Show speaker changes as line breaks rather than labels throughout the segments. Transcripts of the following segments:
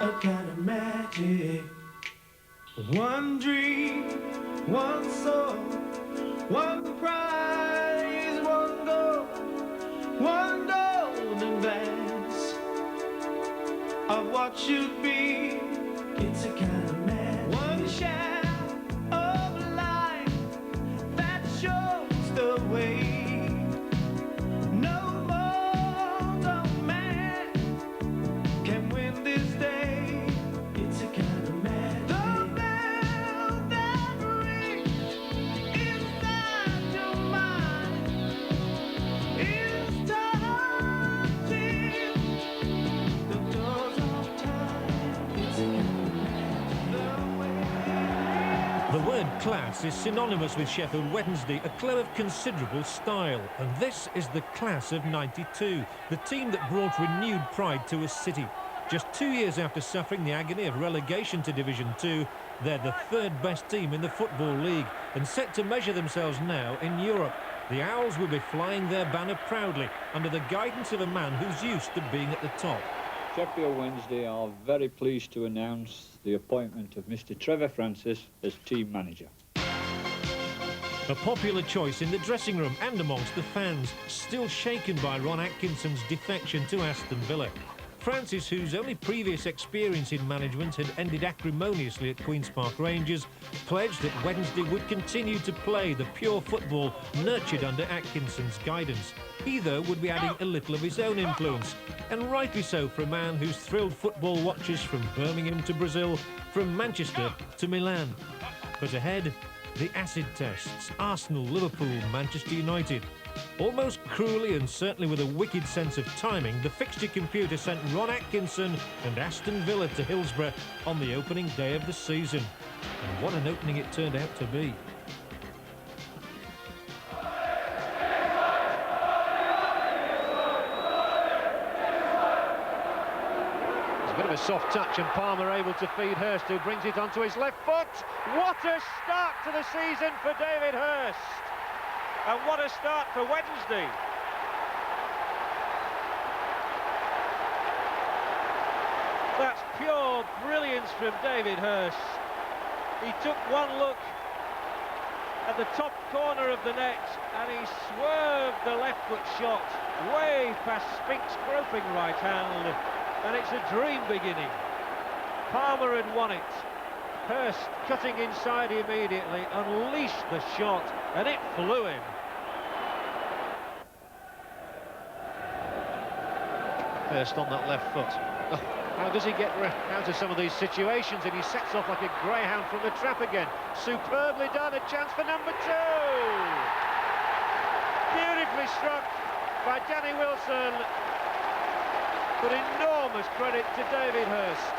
a kind of magic. One dream, one soul, one prize, one goal, one golden glance of what should be. It's a kind of magic. One shot of light that shows the way. No mortal man can win this day. It's a kind of magic. The bell that rings inside your mind is touching the doors of time. It's a kind of magic.
The word class is synonymous with Sheffield Wednesday, a club of considerable style. And this is the class of '92, the team that brought renewed pride to a city. Just 2 years after suffering the agony of relegation to Division 2, they're the third best team in the Football League and set to measure themselves now in Europe. The Owls will be flying their banner proudly under the guidance of a man who's used to being at the top.
Sheffield Wednesday are very pleased to announce the appointment of Mr. Trevor Francis as team manager.
A popular choice in the dressing room and amongst the fans, still shaken by Ron Atkinson's defection to Aston Villa. Francis, whose only previous experience in management had ended acrimoniously at Queen's Park Rangers, pledged that Wednesday would continue to play the pure football nurtured under Atkinson's guidance. He, though, would be adding a little of his own influence, and rightly so for a man who's thrilled football watchers from Birmingham to Brazil, from Manchester to Milan. But ahead, the acid tests: Arsenal, Liverpool, Manchester United. Almost cruelly and certainly with a wicked sense of timing, the fixture computer sent Ron Atkinson and Aston Villa to Hillsborough on the opening day of the season. And what an opening it turned out to be.
It's a bit of a soft touch, and Palmer able to feed Hurst, who brings it onto his left foot. What a start to the season for David Hurst! And what a start for Wednesday. That's pure brilliance from David Hurst. He took one look at the top corner of the net and he swerved the left foot shot way past Spink's groping right hand, and it's a dream beginning. Palmer had won it. Hurst, cutting inside immediately, unleashed the shot, and it flew him. Hurst on that left foot. Oh, how does he get out of some of these situations? And he sets off like a greyhound from the trap again. Superbly done, a chance for number 2. Beautifully struck by Danny Wilson, but enormous credit to David Hurst.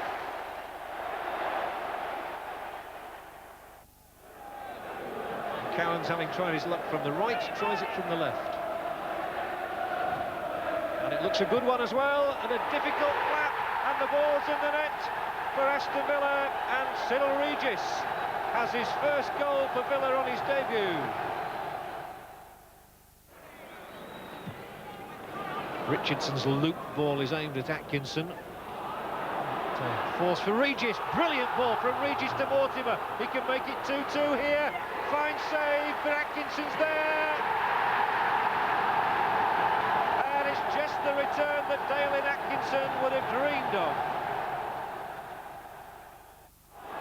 Cowan's having tried his luck from the right, tries it from the left. And it looks a good one as well, and a difficult flap, and the ball's in the net for Aston Villa, and Cyril Regis has his first goal for Villa on his debut. Richardson's loop ball is aimed at Atkinson. Force for Regis, brilliant ball from Regis to Mortimer. He can make it 2-2 here. Fine save, but Atkinson's there. And it's just the return that Dale Atkinson would have dreamed of.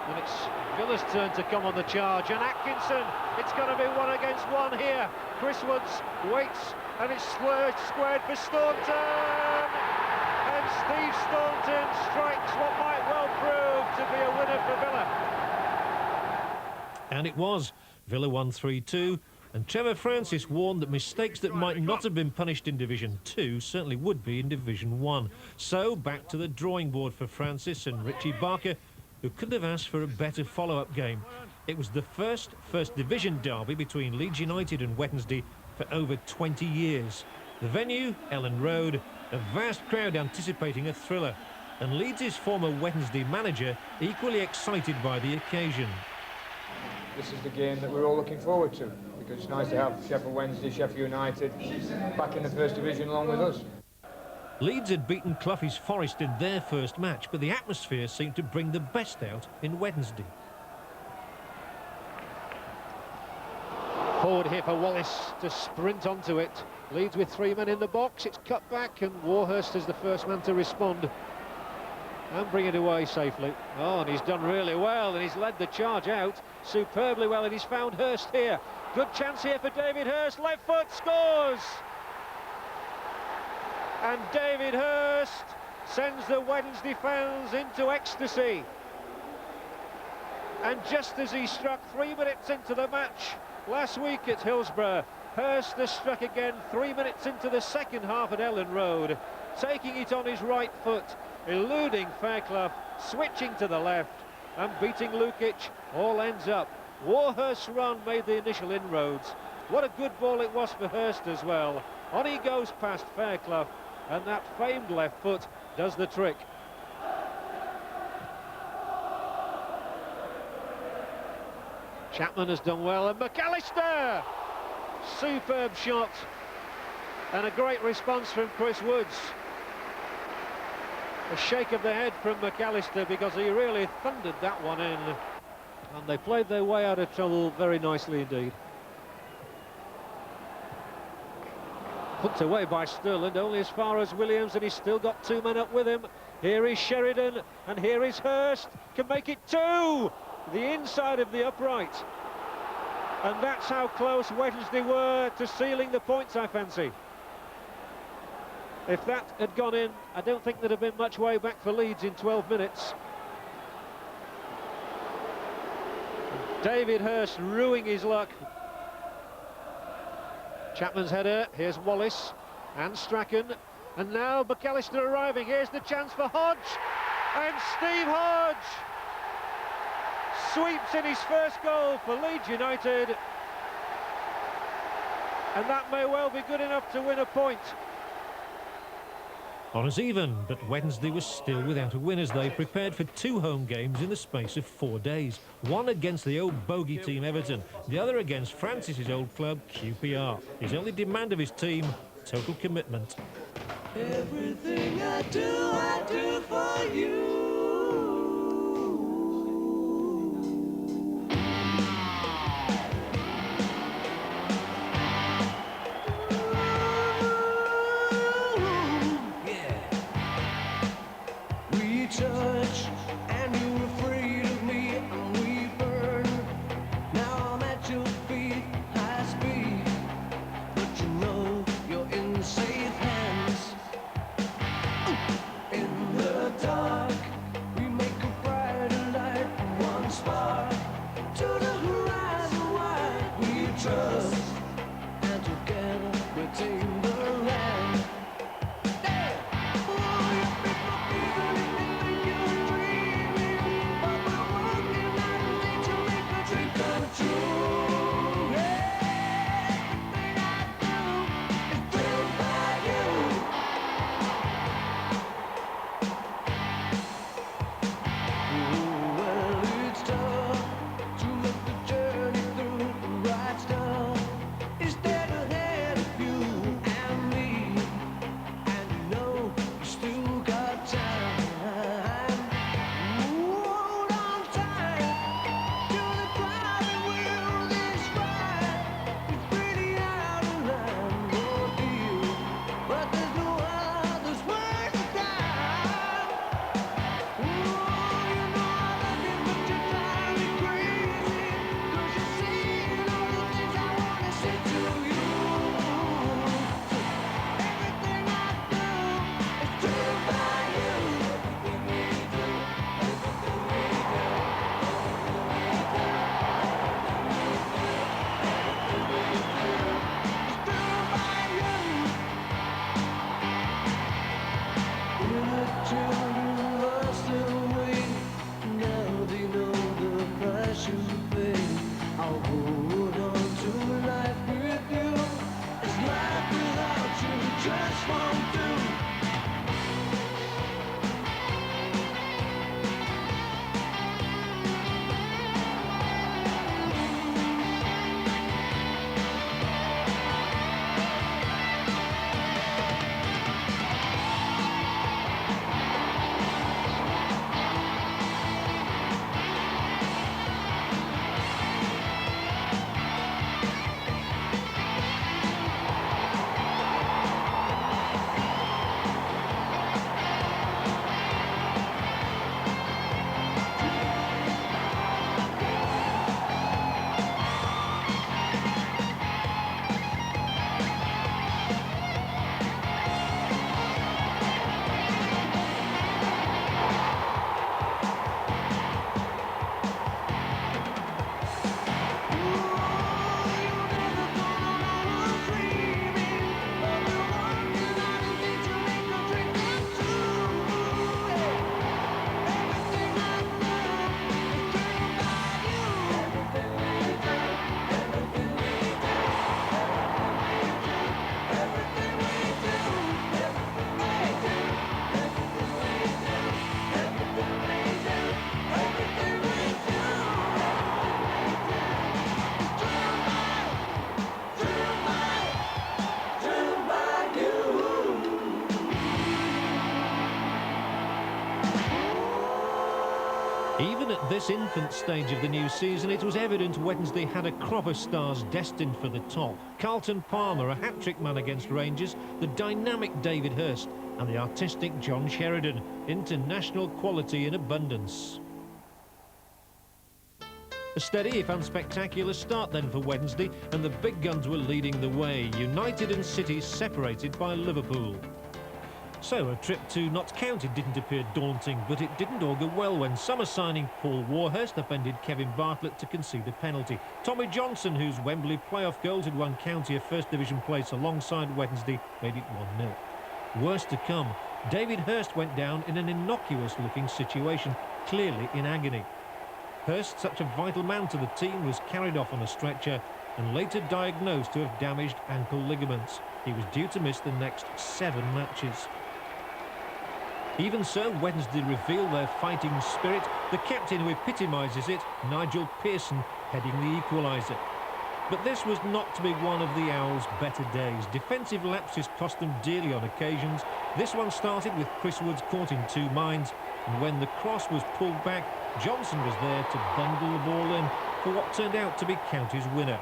And it's Villa's turn to come on the charge, and Atkinson, it's going to be 1 against 1 here. Chris Woods waits, and it's squared for Staunton. And Steve Staunton strikes what might well prove to be a winner for Villa.
And it was. Villa won 3-2, and Trevor Francis warned that mistakes that might not have been punished in Division 2 certainly would be in Division 1. So back to the drawing board for Francis and Richie Barker, who couldn't have asked for a better follow-up game. It was the first Division derby between Leeds United and Wednesday for over 20 years. The venue, Ellen Road, a vast crowd anticipating a thriller, and Leeds' former Wednesday manager equally excited by the occasion.
This is the game that we're all looking forward to, because it's nice to have Sheffield Wednesday, Sheffield United back in the First Division along with us.
Leeds had beaten Cloughey's Forest in their first match, but the atmosphere seemed to bring the best out in Wednesday.
Forward here for Wallace to sprint onto it. Leeds with 3 men in the box. It's cut back and Warhurst is the first man to respond and bring it away safely. Oh, and he's done really well, and he's led the charge out superbly well, and he's found Hurst here. Good chance here for David Hurst. Left foot, scores! And David Hurst sends the Wednesday fans into ecstasy. And just as he struck 3 minutes into the match last week at Hillsborough, Hurst has struck again 3 minutes into the second half at Ellen Road, taking it on his right foot, eluding Fairclough, switching to the left and beating Lukic. All ends up. Warhurst's run made the initial inroads. What a good ball it was for Hurst as well. On he goes past Fairclough, and that famed left foot does the trick. Chapman has done well, and McAllister! Superb shot, and a great response from Chris Woods. A shake of the head from McAllister because he really thundered that one in. And they played their way out of trouble very nicely indeed. Put away by Stirland, only as far as Williams, and he's still got 2 men up with him. Here is Sheridan, and here is Hurst, can make it 2! The inside of the upright. And that's how close Wednesday were to sealing the points, I fancy. If that had gone in, I don't think there'd have been much way back for Leeds in 12 minutes. David Hurst ruining his luck. Chapman's header, here's Wallace and Strachan, and now McAllister arriving. Here's the chance for Hodge, and Steve Hodge sweeps in his first goal for Leeds United, and that may well be good enough to win a point.
Honours even, but Wednesday was still without a win as they prepared for 2 home games in the space of 4 days. One against the old bogey team Everton, the other against Francis's old club QPR. His only demand of his team, total commitment.
Everything I do for you.
Touch and you were afraid of me, and we burn. Now I'm at your feet, high speed, but you know you're in safe hands. In the dark, we make a brighter light, one spark to the horizon wide. We trust, and together we tame the land.
Even at this infant stage of the new season, it was evident Wednesday had a crop of stars destined for the top. Carlton Palmer, a hat-trick man against Rangers, the dynamic David Hirst and the artistic John Sheridan. International quality in abundance. A steady, if unspectacular, start then for Wednesday, and the big guns were leading the way. United and City separated by Liverpool. So a trip to Notts County didn't appear daunting, but it didn't augur well when summer signing Paul Warhurst upended Kevin Bartlett to concede a penalty. Tommy Johnson, whose Wembley playoff goals had won County a First Division place alongside Wednesday, made it 1-0. Worse to come, David Hirst went down in an innocuous-looking situation, clearly in agony. Hirst, such a vital man to the team, was carried off on a stretcher and later diagnosed to have damaged ankle ligaments. He was due to miss the next 7 matches. Even so, Wednesday revealed their fighting spirit. The captain who epitomises it, Nigel Pearson, heading the equaliser. But this was not to be one of the Owls' better days. Defensive lapses cost them dearly on occasions. This one started with Chris Woods caught in 2 minds, and when the cross was pulled back, Johnson was there to bundle the ball in for what turned out to be County's winner.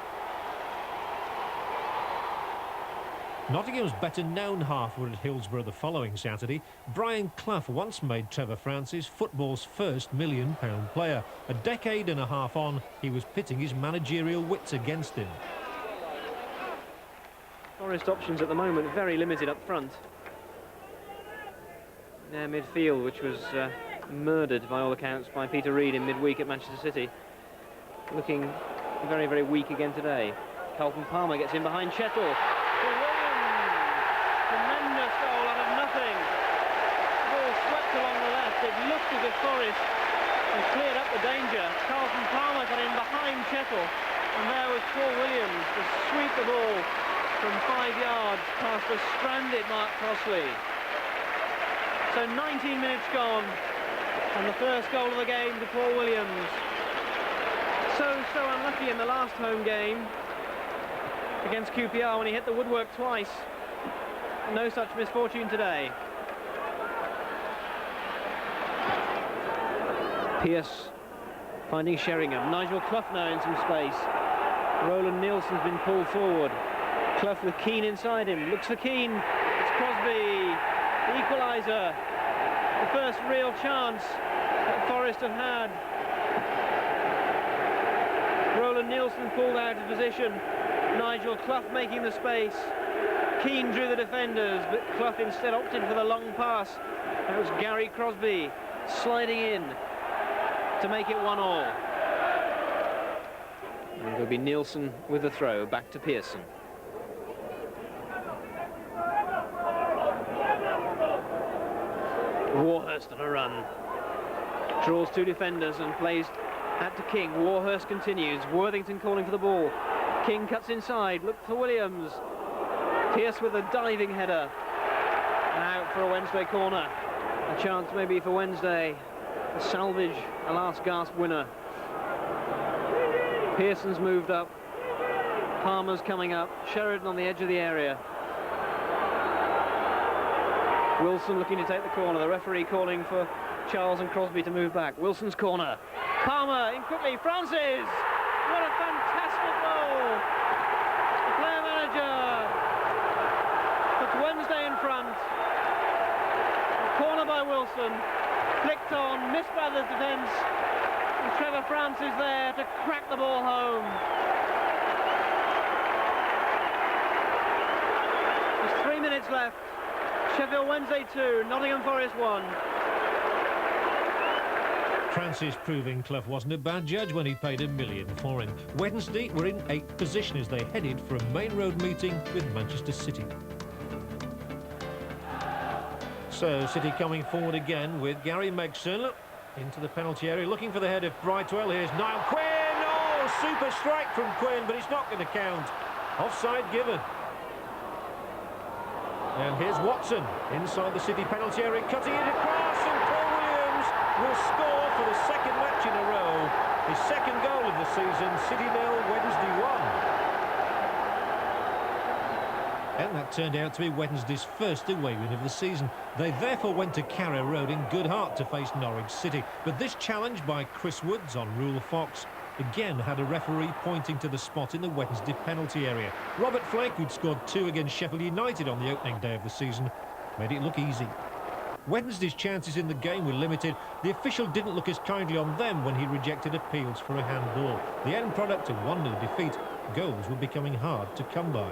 Nottingham's better-known half were at Hillsborough the following Saturday. Brian Clough once made Trevor Francis football's first £1 million player. A decade and a half on, he was pitting his managerial wits against him.
Forest options at the moment very limited up front. Their midfield, which was murdered by all accounts by Peter Reid in midweek at Manchester City, looking very, very weak again today. Carlton Palmer gets in behind Chettle. Tremendous goal out of nothing. The ball swept along the left. It looked as if Forest had cleared up the danger. Carlton Palmer got in behind Chettle, and there was Paul Williams to sweep the ball from 5 yards past a stranded Mark Crossley. So 19 minutes gone, and the first goal of the game to Paul Williams. So unlucky in the last home game against QPR when he hit the woodwork twice. No such misfortune today. Pearce finding Sheringham. Nigel Clough now in some space. Roland Nielsen's been pulled forward. Clough with Keane inside him. Looks for Keane. It's Crosby. The equaliser. The first real chance that Forest have had. Roland Nielsen pulled out of position. Nigel Clough making the space. Keane drew the defenders, but Clough instead opted for the long pass. That was Gary Crosby sliding in to make it 1-1. And it'll be Nielsen with the throw, back to Pearson. Warhurst on a run. Draws 2 defenders and plays out to King. Warhurst continues. Worthington calling for the ball. King cuts inside, looked for Williams. Pearce with a diving header. And out for a Wednesday corner. A chance maybe for Wednesday to salvage a last gasp winner. Pearson's moved up. Palmer's coming up. Sheridan on the edge of the area. Wilson looking to take the corner. The referee calling for Charles and Crosby to move back. Wilson's corner. Palmer in quickly. Francis! What a fantastic goal! The player manager puts Wednesday in front. Corner by Wilson. Flicked on, missed by the defence. And Trevor Francis there to crack the ball home. There's 3 minutes left. Sheffield Wednesday 2, Nottingham Forest 1.
Francis proving Clough wasn't a bad judge when he paid $1 million for him. Wednesday were in 8th position as they headed for a main road meeting with Manchester City. So City coming forward again with Gary Megson into the penalty area, looking for the head of Brightwell. Here's Niall Quinn. Oh, super strike from Quinn, but it's not going to count. Offside given. And here's Watson inside the City penalty area, cutting it across, and Paul Williams will score for the 2nd match in a row. His 2nd goal of the season. City 0, Wednesday 1. And that turned out to be Wednesday's first away win of the season. They therefore went to Carrow Road in good heart to face Norwich City. But this challenge by Chris Woods on Rule Fox again had a referee pointing to the spot in the Wednesday penalty area. Robert Flake, who'd scored 2 against Sheffield United on the opening day of the season, made it look easy. Wednesday's chances in the game were limited. The official didn't look as kindly on them when he rejected appeals for a handball. The end product, a 1-0 defeat. Goals were becoming hard to come by.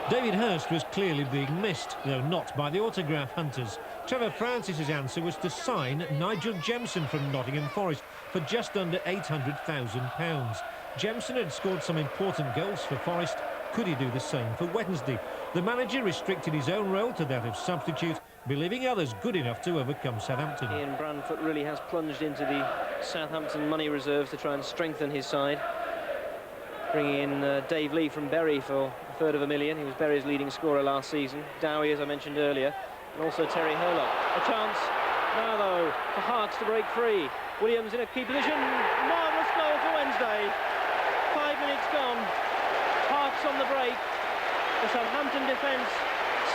David Hirst was clearly being missed, though not by the autograph hunters. Trevor Francis's answer was to sign Nigel Jemson from Nottingham Forest for just under £800,000. Jemson had scored some important goals for Forest. Could he do the same for Wednesday? The manager restricted his own role to that of substitute, believing others good enough to overcome Southampton.
Ian Branfoot really has plunged into the Southampton money reserves to try and strengthen his side. Bringing in Dave Lee from Bury for £250,000. He was Bury's leading scorer last season. Dowie, as I mentioned earlier, and also Terry Hurlock. A chance now, though, for Harks to break free. Williams in a key position. Marvellous goal for Wednesday. 5 minutes gone. Harks on the break. The Southampton defence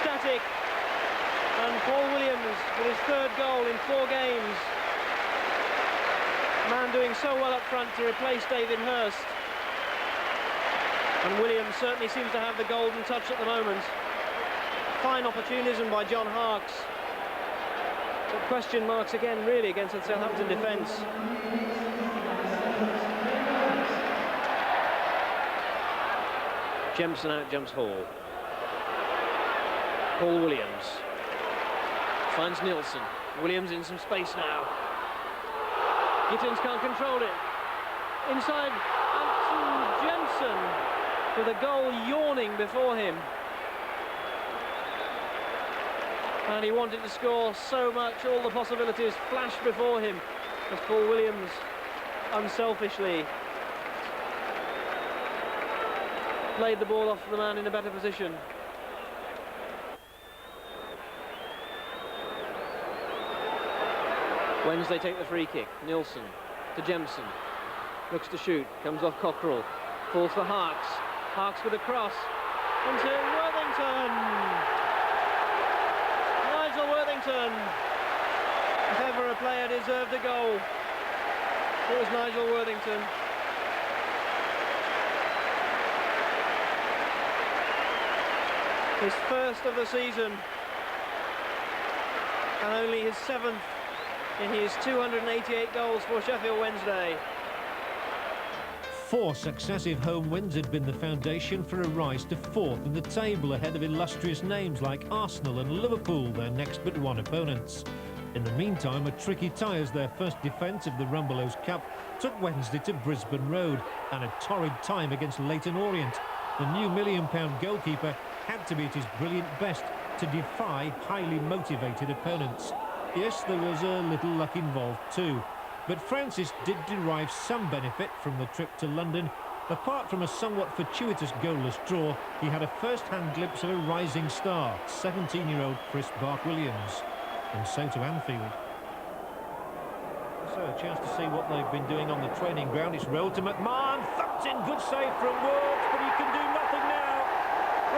static. And Paul Williams with his 3rd goal in 4 games. Man doing so well up front to replace David Hirst. And Williams certainly seems to have the golden touch at the moment. Fine opportunism by John Harks. But question marks again, really, against the Southampton defence. Jemson out jumps Hall. Paul Williams finds Nielsen. Williams in some space now. Gittins can't control it. Inside, and Jemson with a goal yawning before him. And he wanted to score so much, all the possibilities flashed before him as Paul Williams unselfishly played the ball off the man in a better position. Wednesday take the free kick. Nielsen to Jemson. Looks to shoot, comes off Cockerell. Falls for Harks. Harks with a cross into Worthington. Nigel Worthington. If ever a player deserved a goal, it was Nigel Worthington. His 1st of the season and only his 7th in his 288 goals for Sheffield Wednesday.
4 successive home wins had been the foundation for a rise to 4th in the table, ahead of illustrious names like Arsenal and Liverpool, their next but 1 opponents. In the meantime, a tricky tie as their first defence of the Rumbelows Cup took Wednesday to Brisbane Road, and a torrid time against Leyton Orient. The new £1 million goalkeeper had to be at his brilliant best to defy highly motivated opponents. Yes, there was a little luck involved too. But Francis did derive some benefit from the trip to London. Apart from a somewhat fortuitous goalless draw, he had a first-hand glimpse of a rising star, 17-year-old Chris Bark-Williams. And so to Anfield. So a chance to see what they've been doing on the training ground. It's rolled to McMahon, thumped in, good save from Woods, but he can do nothing now.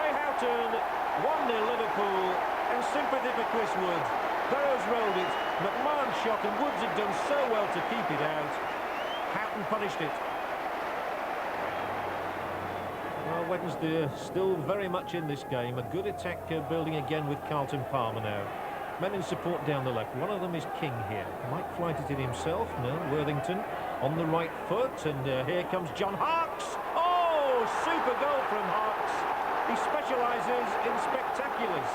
Ray Houghton, 1-0 Liverpool, and sympathy for Chris Woods. Burrows rolled it, McMahon shot, and Woods had done so well to keep it out. Houghton punished it. Well, Wednesday still very much in this game. A good attack building again with Carlton Palmer now. Men in support down the left. One of them is King here. Might flight it in himself. No, Worthington on the right foot. And here comes John Harks. Oh, super goal from Harks. He specialises in spectaculars.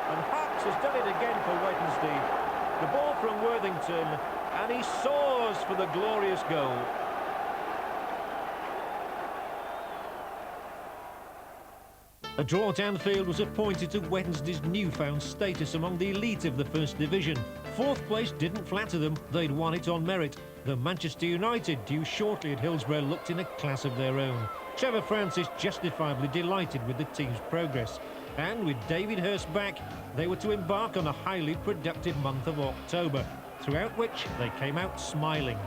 And Harks has done it again for Wednesday. The ball from Worthington, and he soars for the glorious goal. A draw at Anfield was appointed to Wednesday's newfound status among the elite of the First Division. 4th place didn't flatter them, they'd won it on merit. Though Manchester United, due shortly at Hillsborough, looked in a class of their own. Trevor Francis justifiably delighted with the team's progress. And with David Hirst back, they were to embark on a highly productive month of October, throughout which they came out smiling.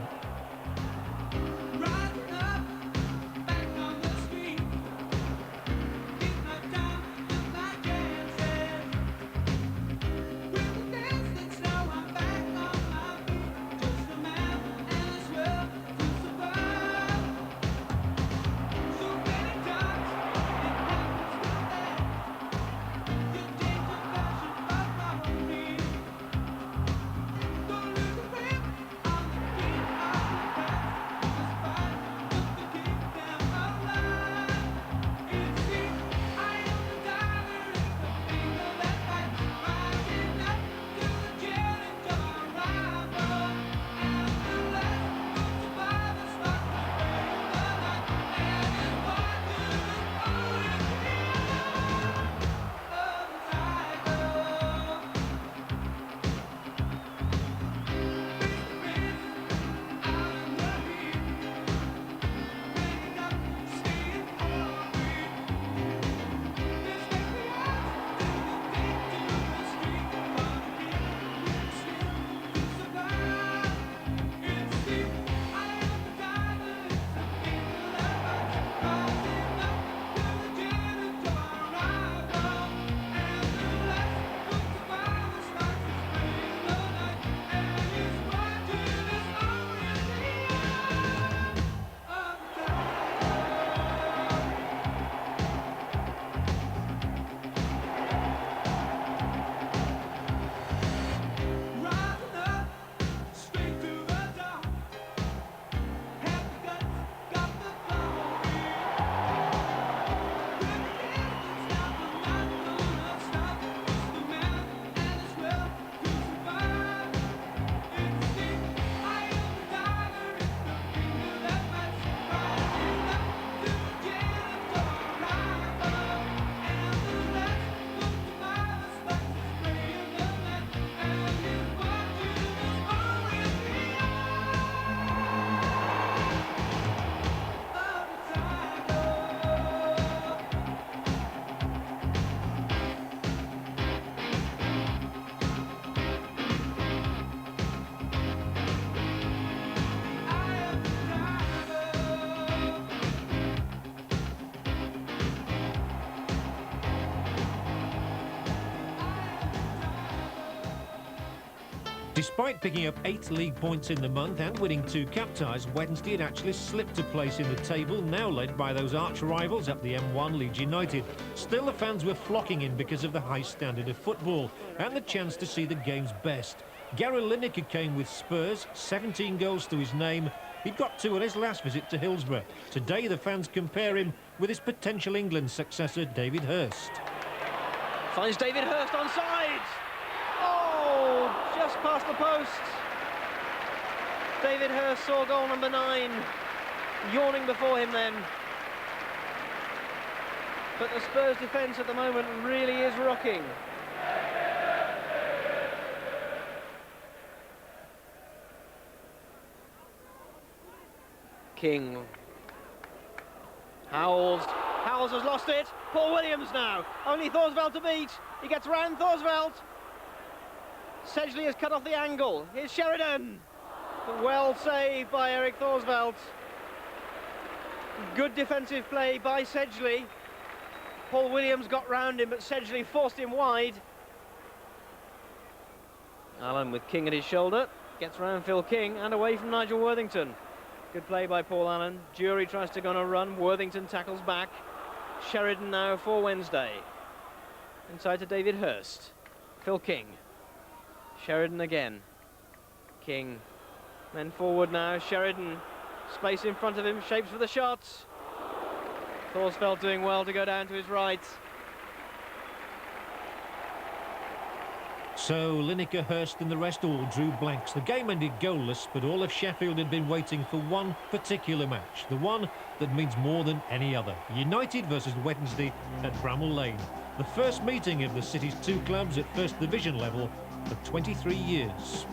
Despite picking up 8 league points in the month and winning 2 cup ties, Wednesday had actually slipped a place in the table, now led by those arch rivals up the M1, Leeds United. Still, the fans were flocking in because of the high standard of football and the chance to see the game's best. Gary Lineker came with Spurs, 17 goals to his name. He'd got 2 on his last visit to Hillsborough. Today, the fans compare him with his potential England successor, David Hirst.
Finds David Hirst onside. Oh, just past the post. David Hirst saw goal number 9, yawning before him then. But the Spurs defence at the moment really is rocking. King. Howells has lost it. Paul Williams now. Only Thorsveld to beat. He gets round Thorsveld. Sedgley has cut off the angle. Here's Sheridan. Well saved by Eric Thorsveld. Good defensive play by Sedgley. Paul Williams got round him, but Sedgley forced him wide. Allen with King at his shoulder. Gets round Phil King and away from Nigel Worthington. Good play by Paul Allen. Jury tries to go on a run. Worthington tackles back. Sheridan now for Wednesday. Inside to David Hirst. Phil King. Sheridan again. King. Men forward now. Sheridan. Space in front of him. Shapes for the shots. Thorsveld doing well to go down to his right.
So Lineker, Hirst and the rest all drew blanks. The game ended goalless, but all of Sheffield had been waiting for one particular match, the one that means more than any other. United versus Wednesday at Bramall Lane. The first meeting of the city's 2 clubs at First Division level for 23 years.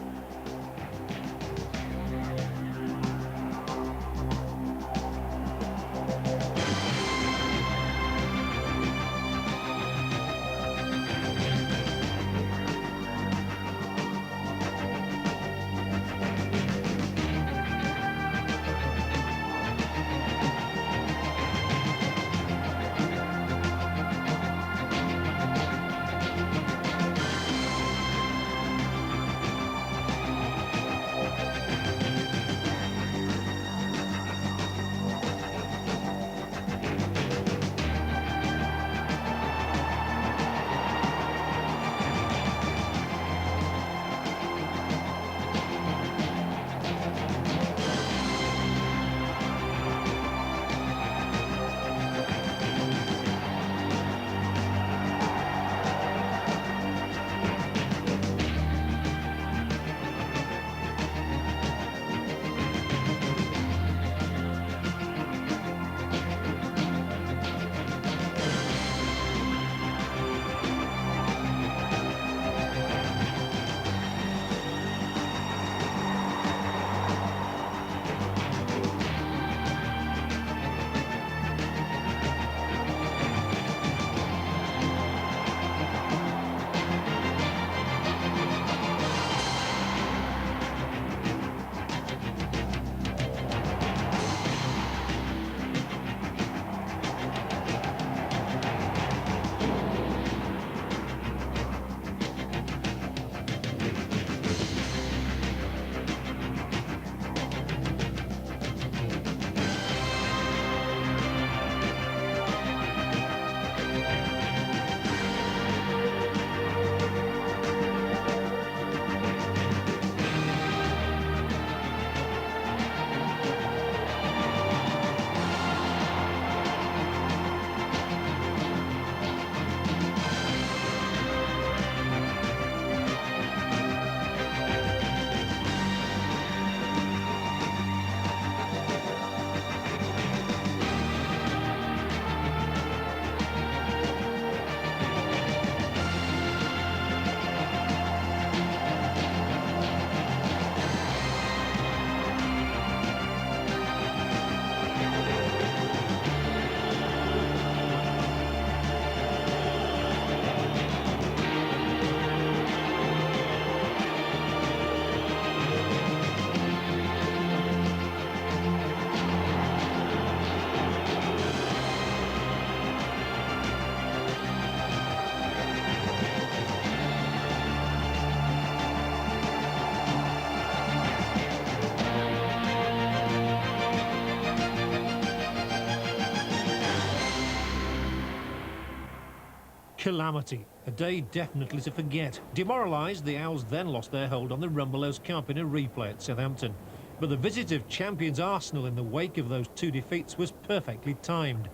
Calamity. A day definitely to forget. Demoralised, the Owls then lost their hold on the Rumbelows Cup in a replay at Southampton. But the visit of champions Arsenal in the wake of those two defeats was perfectly timed.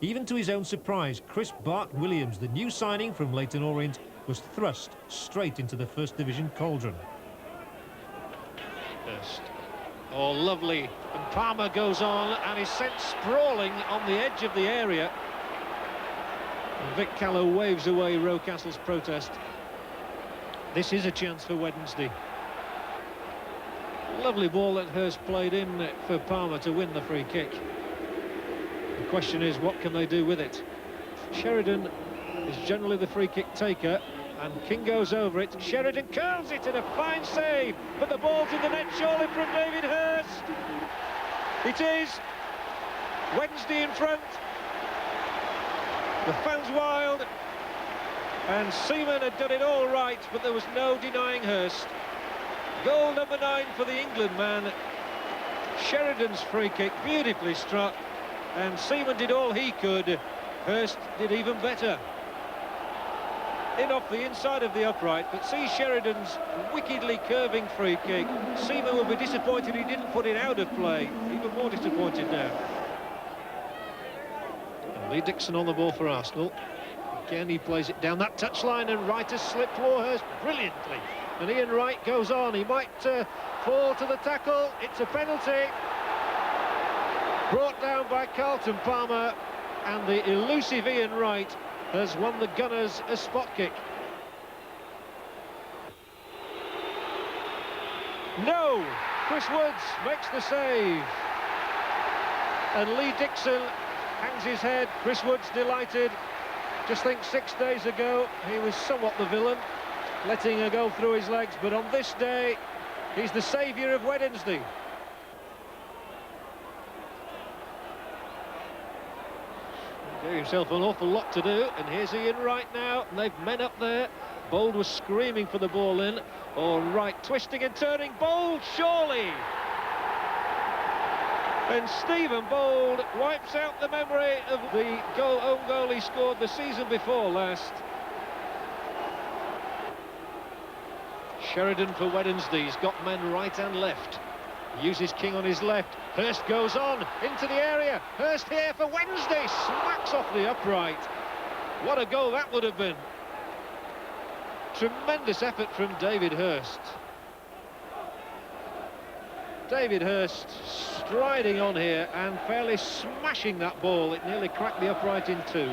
Even to his own surprise, Chris Bart-Williams, the new signing from Leyton Orient, was thrust straight into the First Division cauldron.
First. Oh, lovely. And Palmer goes on and is sent sprawling on the edge of the area. And Vic Callow waves away Rocastle's protest. This is a chance for Wednesday. Lovely ball that Hurst played in for Palmer to win the free kick. The question is, what can they do with it? Sheridan is generally the free kick taker, and King goes over it. Sheridan curls it in a fine save, but the ball's in the net surely from David Hurst. It is. Wednesday in front. The fans wild, and Seaman had done it all right, but there was no denying Hurst. Goal number 9 for the England man. Sheridan's free kick, beautifully struck, and Seaman did all he could. Hurst did even better. In off the inside of the upright, but see Sheridan's wickedly curving free kick. Seaman will be disappointed he didn't put it out of play. Even more disappointed now. And Lee Dixon on the ball for Arsenal. Again, he plays it down that touchline, and Wright has slipped Warhurst brilliantly. And Ian Wright goes on. He might fall to the tackle. It's a penalty. Brought down by Carlton Palmer, and the elusive Ian Wright has won the Gunners a spot kick. No! Chris Woods makes the save. And Lee Dixon hangs his head. Chris Woods delighted. Just think 6 days ago, he was somewhat the villain, letting a goal through his legs, but on this day, he's the saviour of Wednesday. Gave himself an awful lot to do, and here's Ian Wright now, and they've men up there. Bold was screaming for the ball in. All right, twisting and turning, Bold, surely! And Stephen Bold wipes out the memory of the own goal he scored the season before last. Sheridan for Wednesday. He's got men right and left. He uses King on his left. Hurst goes on into the area. Hurst here for Wednesday. Smacks off the upright. What a goal that would have been. Tremendous effort from David Hurst. David Hurst striding on here and fairly smashing that ball. It nearly cracked the upright in two.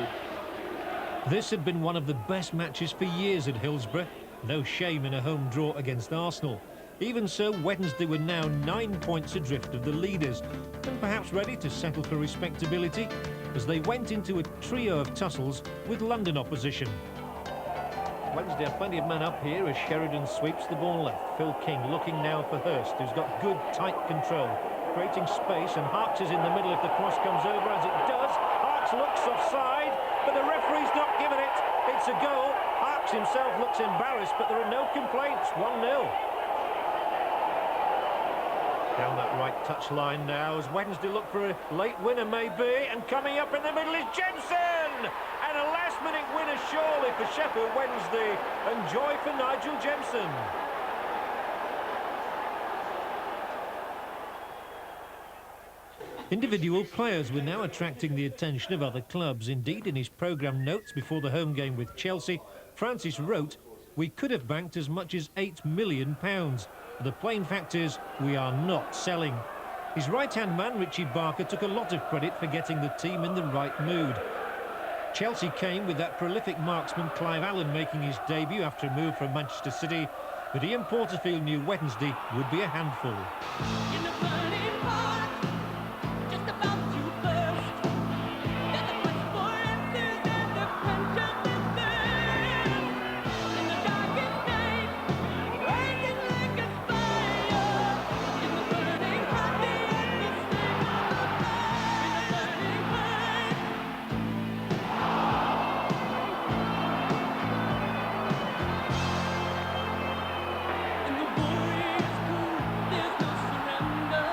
This had been one of the best matches for years at Hillsborough. No shame in a home draw against Arsenal. Even so, Wednesday were now 9 points adrift of the leaders, and perhaps ready to settle for respectability as they went into a trio of tussles with London opposition. Wednesday have plenty of men up here as Sheridan sweeps the ball left. Phil King looking now for Hurst, who's got good, tight control, creating space, and Harks is in the middle if the cross comes over, as it does. Harks looks offside, but the referee's not given it. It's a goal. Harks himself looks embarrassed, but there are no complaints. 1-0. Down that right touch line now as Wednesday look for a late winner maybe, and coming up in the middle is Jensen! And a last-minute winner surely for Sheffield Wednesday, and joy for Nigel Jensen. Individual players were now attracting the attention of other clubs. Indeed, in his programme notes before the home game with Chelsea, Francis wrote, "We could have banked as much as £8 million. The plain fact is, we are not selling." His right-hand man, Richie Barker, took a lot of credit for getting the team in the right mood. Chelsea came with that prolific marksman Clive Allen making his debut after a move from Manchester City, but Ian Porterfield knew Wednesday would be a handful.
In the burning heart, just about to burst. There's a quest for answers and the quench of the thirst. In the darkest night, rising like a fire. In the burning heart, the endless flame of fire. In the burning heart. And the war is cool, there's no surrender.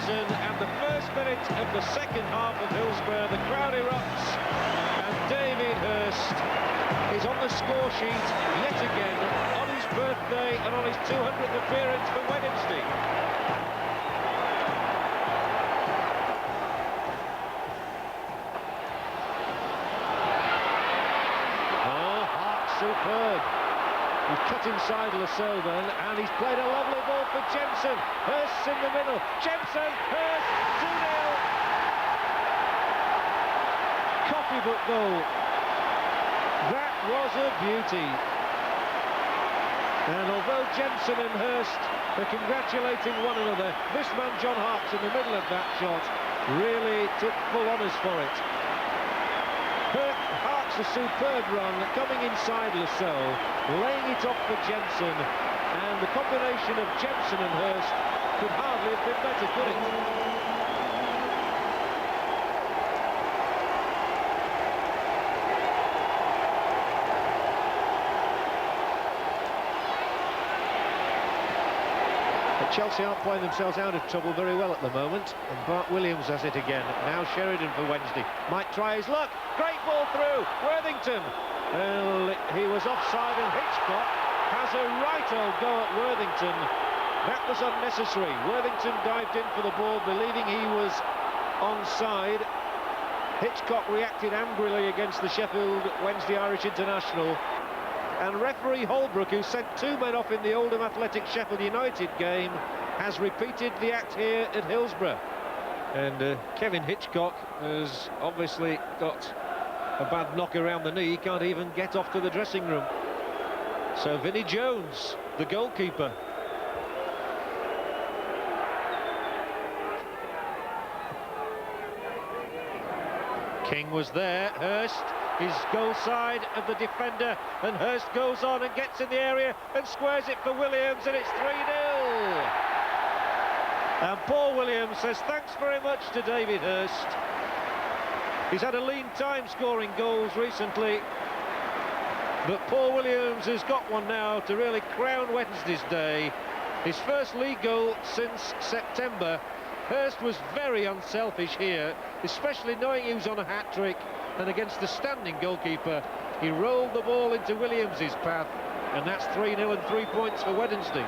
Jensen, and the first minute of the second half of Hillsborough, the crowd erupts, and David Hurst is on the score sheet yet again on his birthday and on his 200th appearance for Wednesday. Oh, Hart, superb. He's cut inside Lascelles then, and he's played a lovely ball for Jensen. Hurst's in the middle. Jensen, Hurst, 2-0. Copybook goal. That was a beauty. And although Jensen and Hurst are congratulating one another, this man John Hart's in the middle of that shot really took full honours for it. Hart's a superb run, coming inside Lascelles, laying it off for Jensen, and the combination of Jensen and Hurst could hardly have been better, could it? Chelsea aren't playing themselves out of trouble very well at the moment, and Bart Williams has it again. Now Sheridan for Wednesday. Might try his luck. Great ball through. Worthington. Well, he was offside, and Hitchcock has a right old go at Worthington. That was unnecessary. Worthington dived in for the ball, believing he was onside. Hitchcock reacted angrily against the Sheffield Wednesday Irish international. And referee Holbrook, who sent two men off in the Oldham Athletic Sheffield United game, has repeated the act here at Hillsborough. And Kevin Hitchcock has obviously got a bad knock around the knee. He can't even get off to the dressing room. So Vinnie Jones, the goalkeeper. King was there. Hurst. His goal side of the defender, and Hurst goes on and gets in the area and squares it for Williams, and it's 3-0. And Paul Williams says thanks very much to David Hurst. He's had a lean time scoring goals recently, but Paul Williams has got one now to really crown Wednesday's day. His first league goal since September. Hurst was very unselfish here, especially knowing he was on a hat-trick. And against the standing goalkeeper, he rolled the ball into Williams' path, and that's 3-0 and 3 points for Wednesday.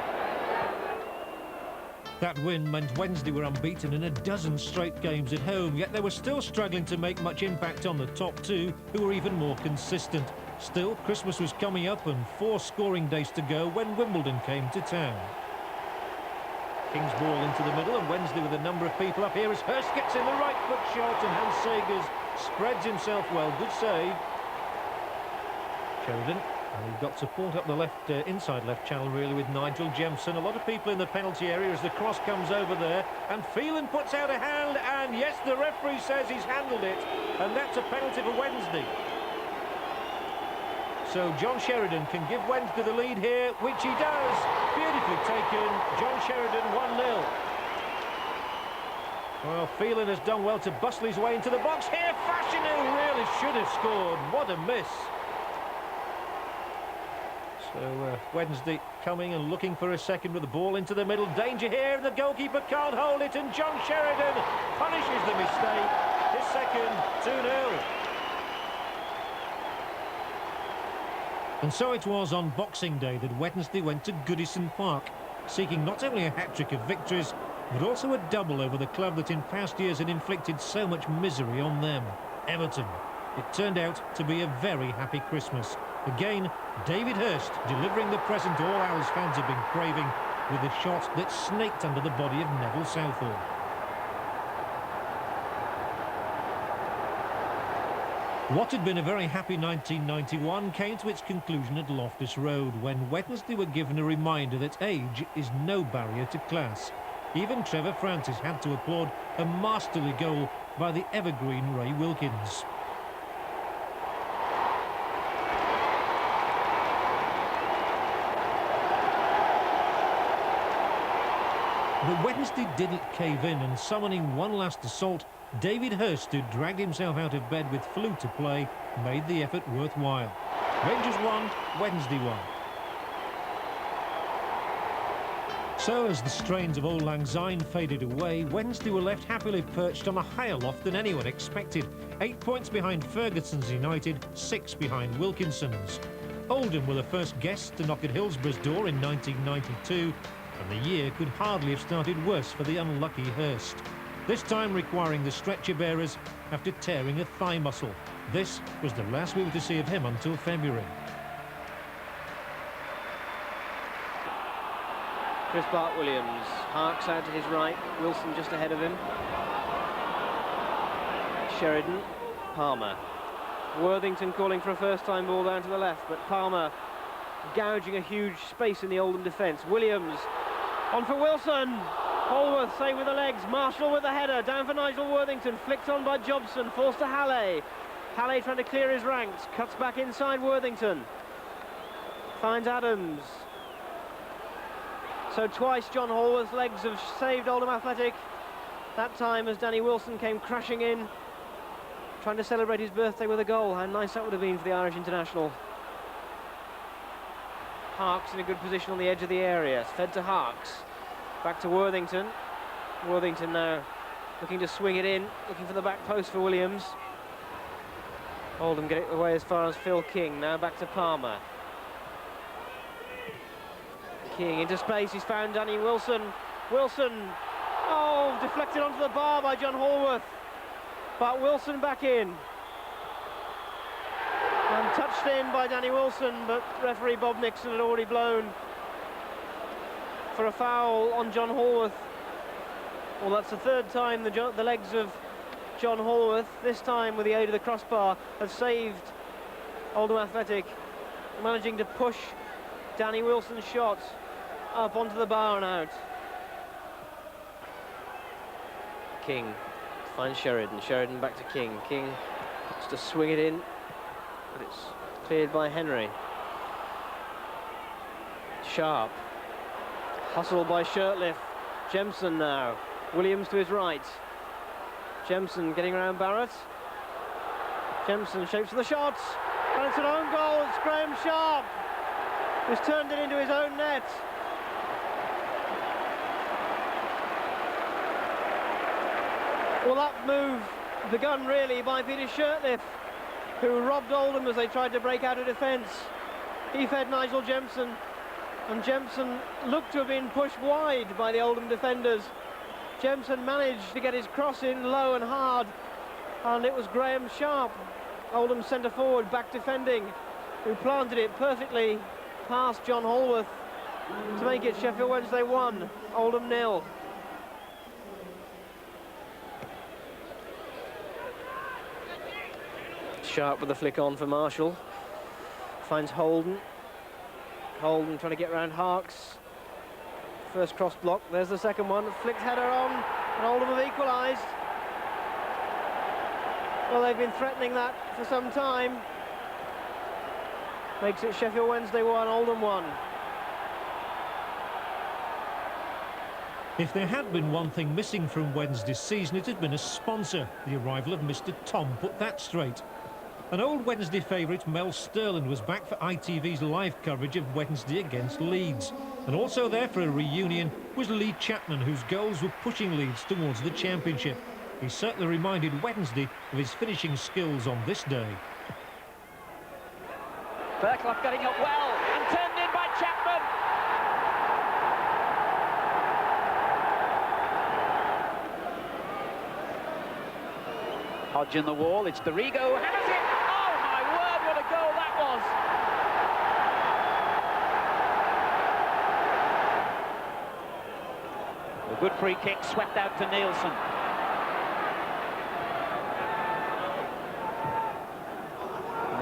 That win meant Wednesday were unbeaten in a dozen straight games at home, yet they were still struggling to make much impact on the top two, who were even more consistent. Still, Christmas was coming up and 4 scoring days to go when Wimbledon came to town. King's ball into the middle, and Wednesday with a number of people up here as Hurst gets in the right foot shot, and Hans Segers spreads himself well. Good save. Sheridan, and he got support up the left, inside left channel really with Nigel Jemson. A lot of people in the penalty area as the cross comes over there, and Phelan puts out a hand, and yes, the referee says he's handled it, and that's a penalty for Wednesday. So John Sheridan can give Wednesday the lead here, which he does. Beautifully taken. John Sheridan 1-0. Well, Phelan has done well to bustle his way into the box here. Fashion, who really should have scored. What a miss. So Wednesday coming and looking for a second with the ball into the middle. Danger here, and the goalkeeper can't hold it, and John Sheridan punishes the mistake. His second, 2-0. And so it was on Boxing Day that Wednesday went to Goodison Park, seeking not only a hat-trick of victories, but also a double over the club that in past years had inflicted so much misery on them, Everton. It turned out to be a very happy Christmas. Again, David Hurst delivering the present all Owls fans have been craving with a shot that snaked under the body of Neville Southall. What had been a very happy 1991 came to its conclusion at Loftus Road when Wednesday were given a reminder that age is no barrier to class. Even Trevor Francis had to applaud a masterly goal by the evergreen Ray Wilkins. But Wednesday didn't cave in, and summoning one last assault, David Hurst, who dragged himself out of bed with flu to play, made the effort worthwhile. Rangers won, Wednesday won. So, as the strains of Auld Lang Syne faded away, Wednesday were left happily perched on a higher loft than anyone expected. 8 points behind Ferguson's United, 6 behind Wilkinson's. Oldham were the first guests to knock at Hillsborough's door in 1992, and the year could hardly have started worse for the unlucky Hurst. This time requiring the stretcher bearers after tearing a thigh muscle. This was the last we were to see of him until February.
Chris Bart-Williams, Harks out to his right, Wilson just ahead of him. Sheridan, Palmer. Worthington calling for a first-time ball down to the left, but Palmer gouging a huge space in the Oldham defence. Williams on for Wilson. Holworth saved with the legs. Marshall with the header. Down for Nigel Worthington. Flicked on by Jobson. Forced to Halley. Halley trying to clear his ranks. Cuts back inside Worthington. Finds Adams. So twice John Holworth's legs have saved Oldham Athletic. That time as Danny Wilson came crashing in, trying to celebrate his birthday with a goal. How nice that would have been for the Irish international. Harks in a good position on the edge of the area. It's fed to Harks. Back to Worthington. Worthington now looking to swing it in, looking for the back post for Williams. Oldham get it away as far as Phil King. Now back to Palmer. King into space, he's found Danny Wilson. Wilson, oh, deflected onto the bar by John Holworth. But Wilson back in. And touched in by Danny Wilson, but referee Bob Nixon had already blown for a foul on John Holworth. Well, that's the third time the legs of John Holworth, this time with the aid of the crossbar, have saved Oldham Athletic, managing to push Danny Wilson's shot up onto the bar and out. King finds Sheridan. Sheridan back to King. King wants to swing it in, but it's cleared by Henry. Sharp. Hustled by Shirtliff. Jemson now. Williams to his right. Jemson getting around Barrett. Jemson shapes for the shot. And it's an own goal. It's Graham Sharp who's turned it into his own net. Well, that move begun really by Peter Shirtliff, who robbed Oldham as they tried to break out of defence. He fed Nigel Jemson, and Jemson looked to have been pushed wide by the Oldham defenders. Jemson managed to get his cross in low and hard, and it was Graham Sharp, Oldham's centre forward, back defending, who planted it perfectly past John Holworth to make it Sheffield Wednesday 1, Oldham 0. Sharp with the flick on for Marshall. Finds Holden. Holden trying to get around Harks. First cross block, there's the second one. Flicked header on, and Oldham have equalised. Well, they've been threatening that for some time. Makes it Sheffield Wednesday 1, Oldham 1.
If there had been one thing missing from Wednesday's season, it had been a sponsor. The arrival of Mr. Tom put that straight. An old Wednesday favourite, Mel Sterland, was back for ITV's live coverage of Wednesday against Leeds. And also there for a reunion was Lee Chapman, whose goals were pushing Leeds towards the Championship. He certainly reminded Wednesday of his finishing skills on this day.
Fairclough getting up well and turned in by Chapman. Hodge in the wall, it's Dorigo, has it! Oh my word, what a goal that was! A good free kick swept out to Nielsen.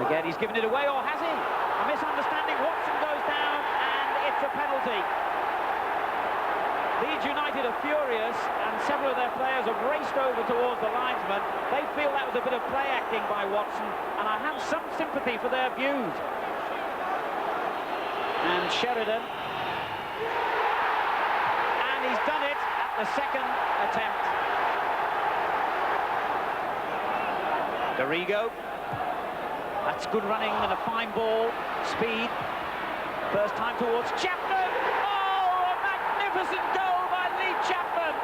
And again, he's given it away, or has he? A misunderstanding, Watson goes down, and it's a penalty. Leeds United are furious, and several of their players have raced over towards the linesman. They feel that was a bit of play acting by Watson, and I have some sympathy for their views. And Sheridan. And he's done it at the second attempt. Dorigo. That's good running and a fine ball. Speed. First time towards Chapman. Oh, a magnificent magnificent goal by Lee Chapman.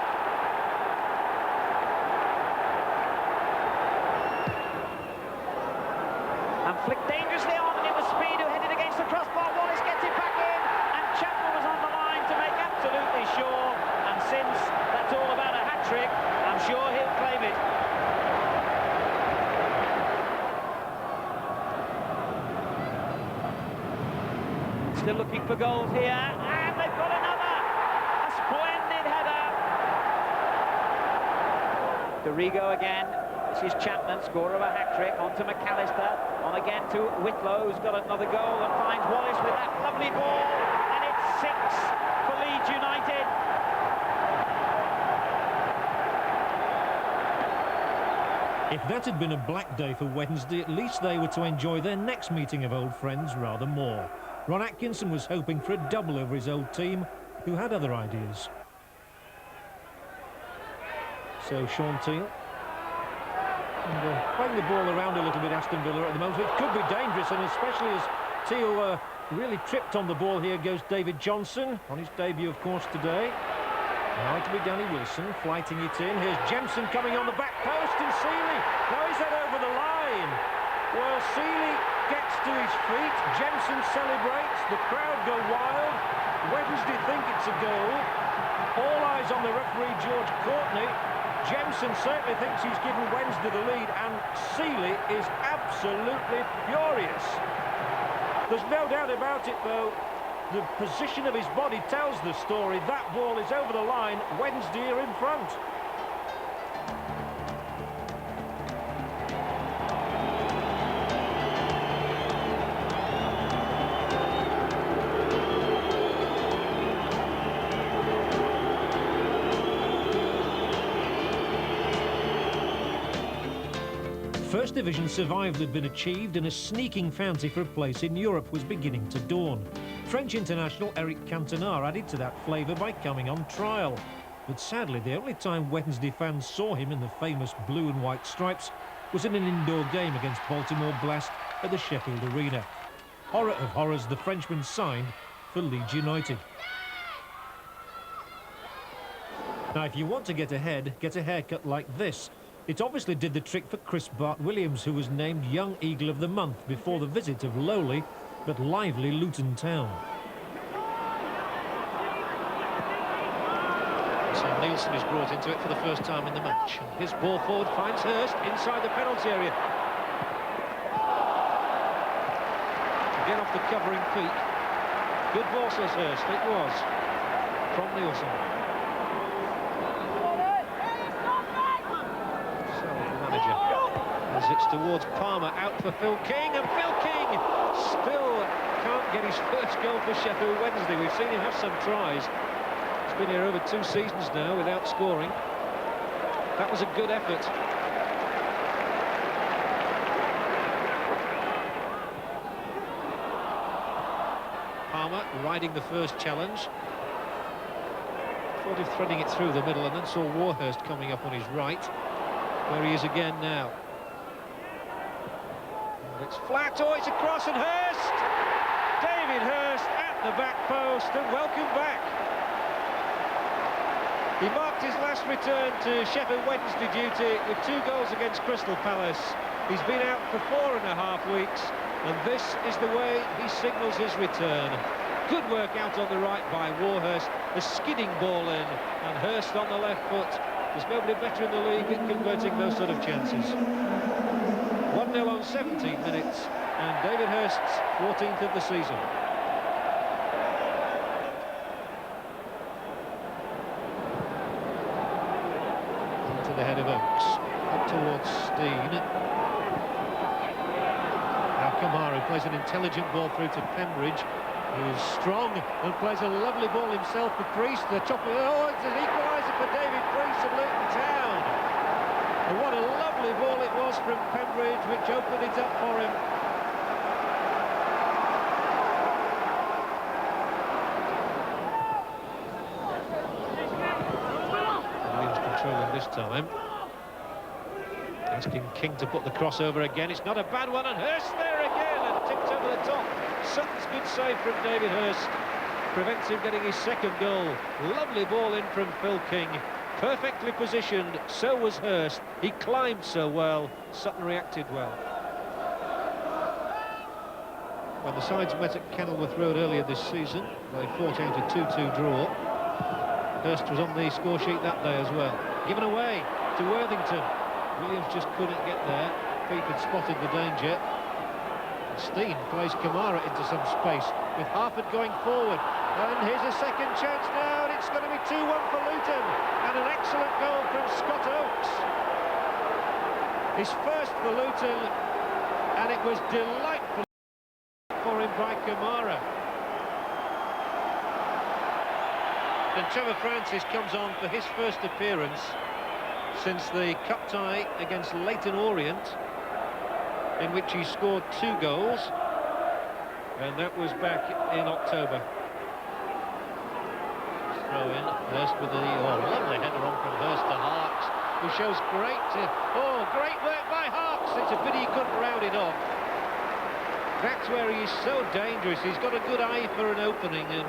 And flicked dangerously on, and it was Speed who headed against the crossbar. Wallace gets it back in, and Chapman was on the line to make absolutely sure. And since that's all about a hat-trick, I'm sure he'll claim it. Still looking for goals here, and they've got another. A splendid header. Dorigo again. This is Chapman, scorer of a hat-trick, on to McAllister, on again to Whitlow, who's got another goal and finds Wallace with that lovely ball, and it's 6 for Leeds United.
If that had been a black day for Wednesday, at least they were to enjoy their next meeting of old friends rather more. Ron Atkinson was hoping for a double over his old team, who had other ideas. So Sean Teal. And, playing the ball around a little bit, Aston Villa at the moment. It could be dangerous, and especially as Teal really tripped on the ball. Here goes David Johnson, on his debut, of course, today. Now it'll be Danny Wilson flighting it in. Here's Jemson coming on the back post, and Seeley. Now he's head over the line. Well, Seeley gets to his feet. Jemson celebrates. The crowd go wild. Wednesday think it's a goal. All eyes on the referee, George Courtney. Jemson certainly thinks he's given Wednesday the lead, and Seeley is absolutely furious. There's no doubt about it, though. The position of his body tells the story. That ball is over the line. Wednesday are in front. First Division survival had been achieved, and a sneaking fancy for a place in Europe was beginning to dawn. French international Eric Cantona added to that flavour by coming on trial. But sadly, the only time Wednesday fans saw him in the famous blue and white stripes was in an indoor game against Baltimore Blast at the Sheffield Arena. Horror of horrors, the Frenchman signed for Leeds United. Now, if you want to get ahead, get a haircut like this. It obviously did the trick for Chris Bart-Williams, who was named Young Eagle of the Month before the visit of lowly but lively Luton Town.
So Nielsen is brought into it for the first time in the match. And his ball forward finds Hurst inside the penalty area. Again off the covering feet. Good ball, says Hurst. It was from Nielsen. So the manager, as it's towards Palmer, out for Phil King, and Phil King still can't get his first goal for Sheffield Wednesday. We've seen him have some tries. He's been here over 2 seasons now without scoring. That was a good effort. Palmer riding the first challenge. Thought of threading it through the middle, and then saw Warhurst coming up on his right, where he is again now. And it's flat, oh, it's across, and Hurst! David Hurst at the back post, and welcome back. He marked his last return to Sheffield Wednesday duty with 2 goals against Crystal Palace. He's been out for 4.5 weeks, and this is the way he signals his return. Good work out on the right by Warhurst, a skidding ball in, and Hurst on the left foot. There's nobody better in the league at converting those sort of chances. 1-0 on 17 minutes, and David Hurst's 14th of the season. Into the head of Oakes, up towards Steen. Now Kamara plays an intelligent ball through to Pembridge, who is strong and plays a lovely ball himself for Priest. The top of, oh, it's an equaliser for David Priest of Luton Town. And what a lovely ball it was from Pembridge, which opened it up for him. Williams controlling this time. Asking King to put the crossover again. It's not a bad one, and Hurst there again, and tipped over the top. Sutton's good save from David Hurst. prevents him getting his second goal. Lovely ball in from Phil King. Perfectly positioned, so was Hurst. He climbed so well, Sutton reacted well. When the sides met at Kenilworth Road earlier this season, they fought out a 2-2 draw. Hurst was on the score sheet that day as well. Given away to Worthington. Williams just couldn't get there. Peake had spotted the danger. Steen plays Kamara into some space with Harford going forward. And here's a second chance now, and it's going to be 2-1 for Luton. And an excellent goal from Scott Oakes. His first for Luton, and it was delightful for him by Kamara. And Trevor Francis comes on for his first appearance since the cup tie against Leyton Orient, in which he scored 2 goals, and that was back in October. Throw in, Hurst with the lovely header on from Hurst to Harkes, who shows great work by Harkes. It's a pity he couldn't round it off. That's where he is so dangerous. He's got a good eye for an opening, and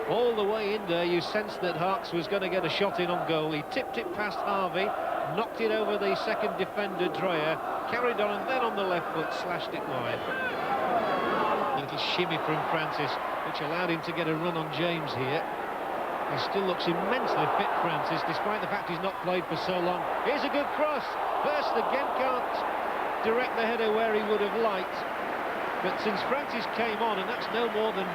all the way in there you sensed that Harkes was going to get a shot in on goal. He tipped it past Harvey, knocked it over the second defender, Dreyer, carried on, and then on the left foot slashed it wide. A little shimmy from Francis, which allowed him to get a run on James here. He still looks immensely fit, Francis, despite the fact he's not played for so long. Here's a good cross. Hurst again can't direct the header where he would have liked. But since Francis came on, and that's no more than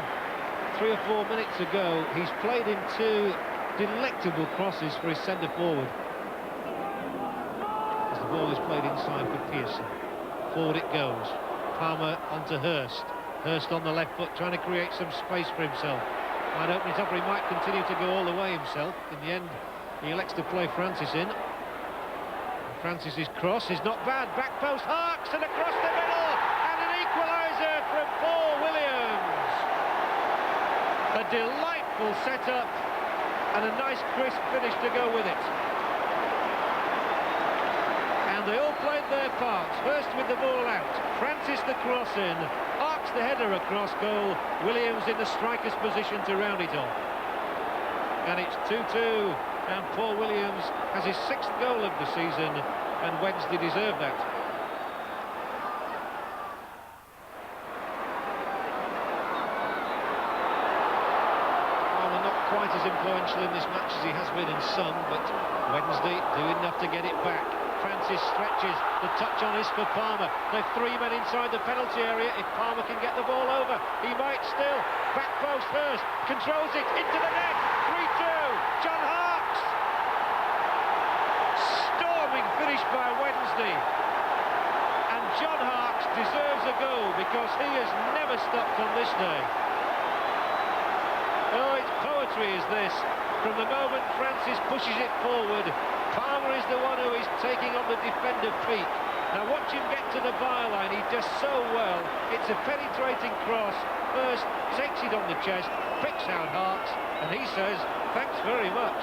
3 or 4 minutes ago, he's played in 2 delectable crosses for his centre forward. As the ball is played inside for Pearson. Forward it goes. Palmer onto Hurst. Hurst on the left foot, trying to create some space for himself. Might open it up, or he might continue to go all the way himself. In the end, he elects to play Francis in. Francis's cross is not bad. Back post, Harkes, and across the middle, and an equaliser from Paul Williams. A delightful setup, and a nice crisp finish to go with it. And they all played their parts. Hurst with the ball out, Francis the cross in, Harkes the header across goal, Williams in the striker's position to round it off. And it's 2-2, and Paul Williams has his 6th goal of the season, and Wednesday deserved that. Well, not quite as influential in this match as he has been in some, but Wednesday do enough to get it back. Francis stretches, the touch on is for Palmer. They've 3 men inside the penalty area. If Palmer can get the ball over, he might still. Back post Hurst, controls it into the net. 3-2, John Harkes. Storming finish by Wednesday. And John Harkes deserves a goal because he has never stopped on this day. Oh, it's poetry is this. From the moment Francis pushes it forward, Palmer is the one who is taking on the defender Peake. Now watch him get to the byline, he does so well. It's a penetrating cross. Hurst takes it on the chest, picks out Harkes, and he says, thanks very much.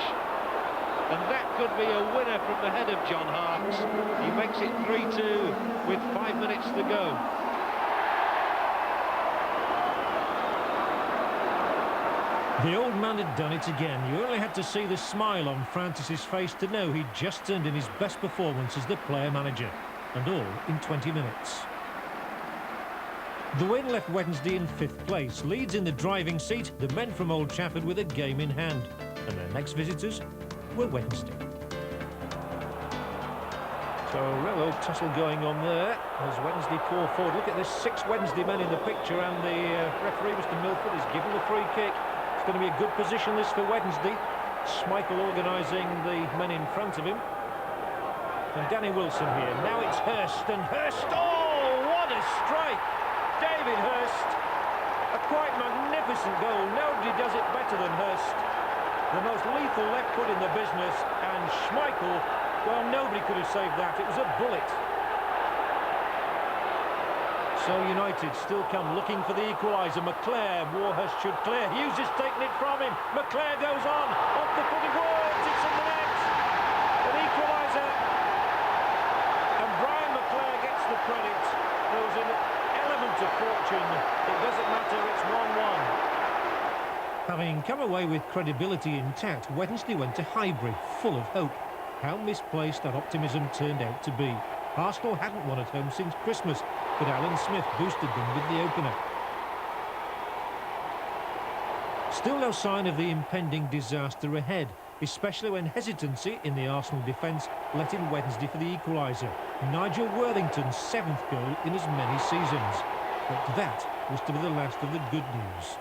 And that could be a winner from the head of John Harkes. He makes it 3-2 with 5 minutes to go.
The old man had done it again. You only had to see the smile on Francis's face to know he'd just turned in his best performance as the player-manager, and all in 20 minutes. The win left Wednesday in 5th place. Leeds in the driving seat, the men from Old Trafford with a game in hand, and their next visitors were Wednesday. So a real tussle going on there as Wednesday pour forward. Look at this, 6 Wednesday men in the picture, and the referee, Mr. Milford, is given the free kick. It's going to be a good position this for Wednesday. Schmeichel organising the men in front of him. And Danny Wilson here. Now it's Hurst, and Hurst, oh, what a strike! David Hurst, a quite magnificent goal. Nobody does it better than Hurst. The most lethal left foot in the business, and Schmeichel, well, nobody could have saved that. It was a bullet. So United still come looking for the equaliser. McClare, Warhurst should clear. Hughes has taken it from him. McClare goes on, off the foot of Woods, it's in the net. An equaliser. And Brian McClare gets the credit. There was an element of fortune. It doesn't matter, it's 1-1. Having come away with credibility intact, Wednesday went to Highbury, full of hope. How misplaced that optimism turned out to be. Arsenal hadn't won at home since Christmas, but Alan Smith boosted them with the opener. Still no sign of the impending disaster ahead, especially when hesitancy in the Arsenal defence let in Wednesday for the equaliser. Nigel Worthington's 7th goal in as many seasons. But that was to be the last of the good news.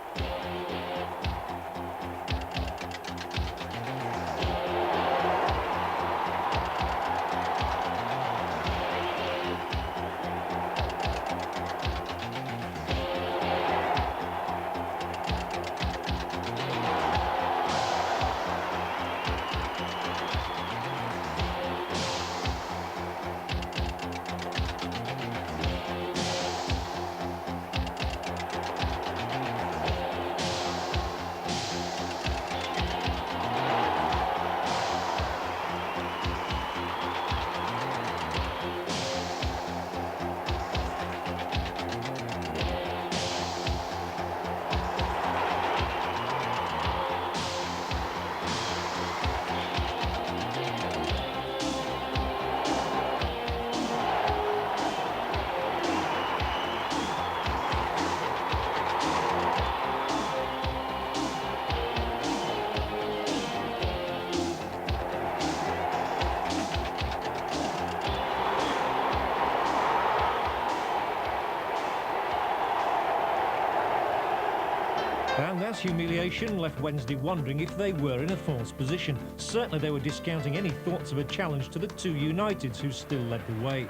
And that humiliation left Wednesday wondering if they were in a false position. Certainly they were discounting any thoughts of a challenge to the two Uniteds who still led the way.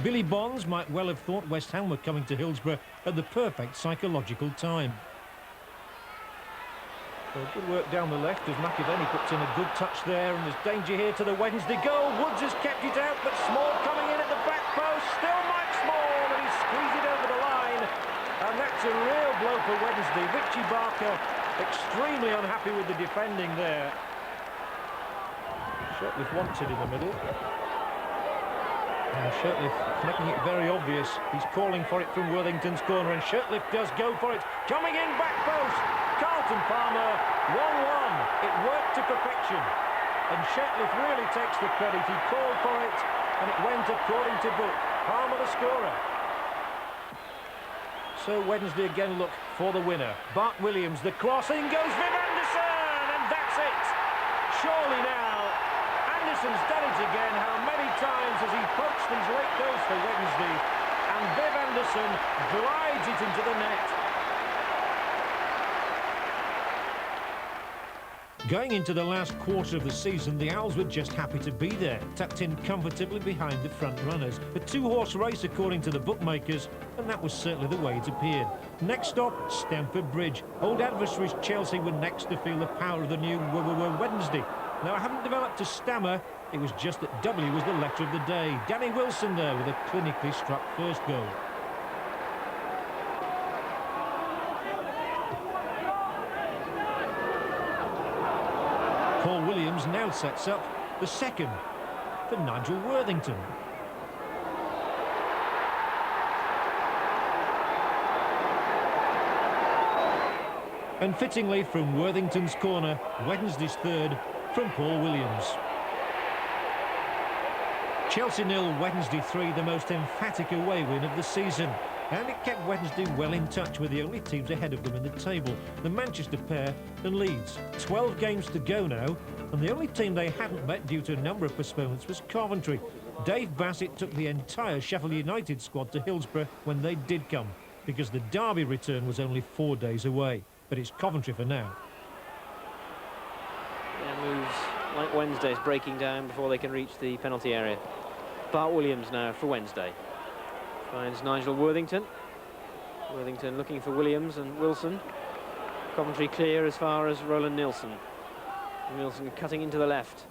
Billy Bonds might well have thought West Ham were coming to Hillsborough at the perfect psychological time. Well, good work down the left as McAvenny puts in a good touch there, and there's danger here to the Wednesday goal. Woods has kept it out, but Small coming in at the back post. Still Mike Small, and he's squeezed it over the line. And that's a real blow for Wednesday. Richie Barker extremely unhappy with the defending there. Shirtliff wants it in the middle. And Shirtliff making it very obvious. He's calling for it from Worthington's corner, and Shirtliff does go for it. Coming in, back post. Carlton Palmer, 1-1. It worked to perfection. And Shirtliff really takes the credit. He called for it, and it went according to book. Palmer the scorer. So Wednesday again look for the winner. Bart Williams, the crossing goes Viv Anderson, and that's it. Surely now, Anderson's done it again. How many times has he poached these late goals for Wednesday? And Viv Anderson glides it into the net. Going into the last quarter of the season, the Owls were just happy to be there, tucked in comfortably behind the front runners. A two-horse race according to the bookmakers, and that was certainly the way it appeared. Next stop, Stamford Bridge. Old adversaries Chelsea were next to feel the power of the new Wednesday. Now, I haven't developed a stammer, it was just that W was the letter of the day. Danny Wilson there with a clinically struck first goal. Paul Williams now sets up the second for Nigel Worthington. And fittingly from Worthington's corner, Wednesday's third from Paul Williams. Chelsea 0, Wednesday 3, the most emphatic away win of the season. And it kept Wednesday well in touch with the only teams ahead of them in the table, the Manchester pair and Leeds. 12 games to go now, and the only team they hadn't met due to a number of postponements was Coventry. Dave Bassett took the entire Sheffield United squad to Hillsborough when they did come, because the Derby return was only 4 days away. But it's Coventry for now.
Yeah, moves like Wednesday's breaking down before they can reach the penalty area. Bart Williams now for Wednesday. Finds Nigel Worthington. Worthington looking for Williams and Wilson. Coventry clear as far as Roland Nilsson. Nilsson cutting into the left.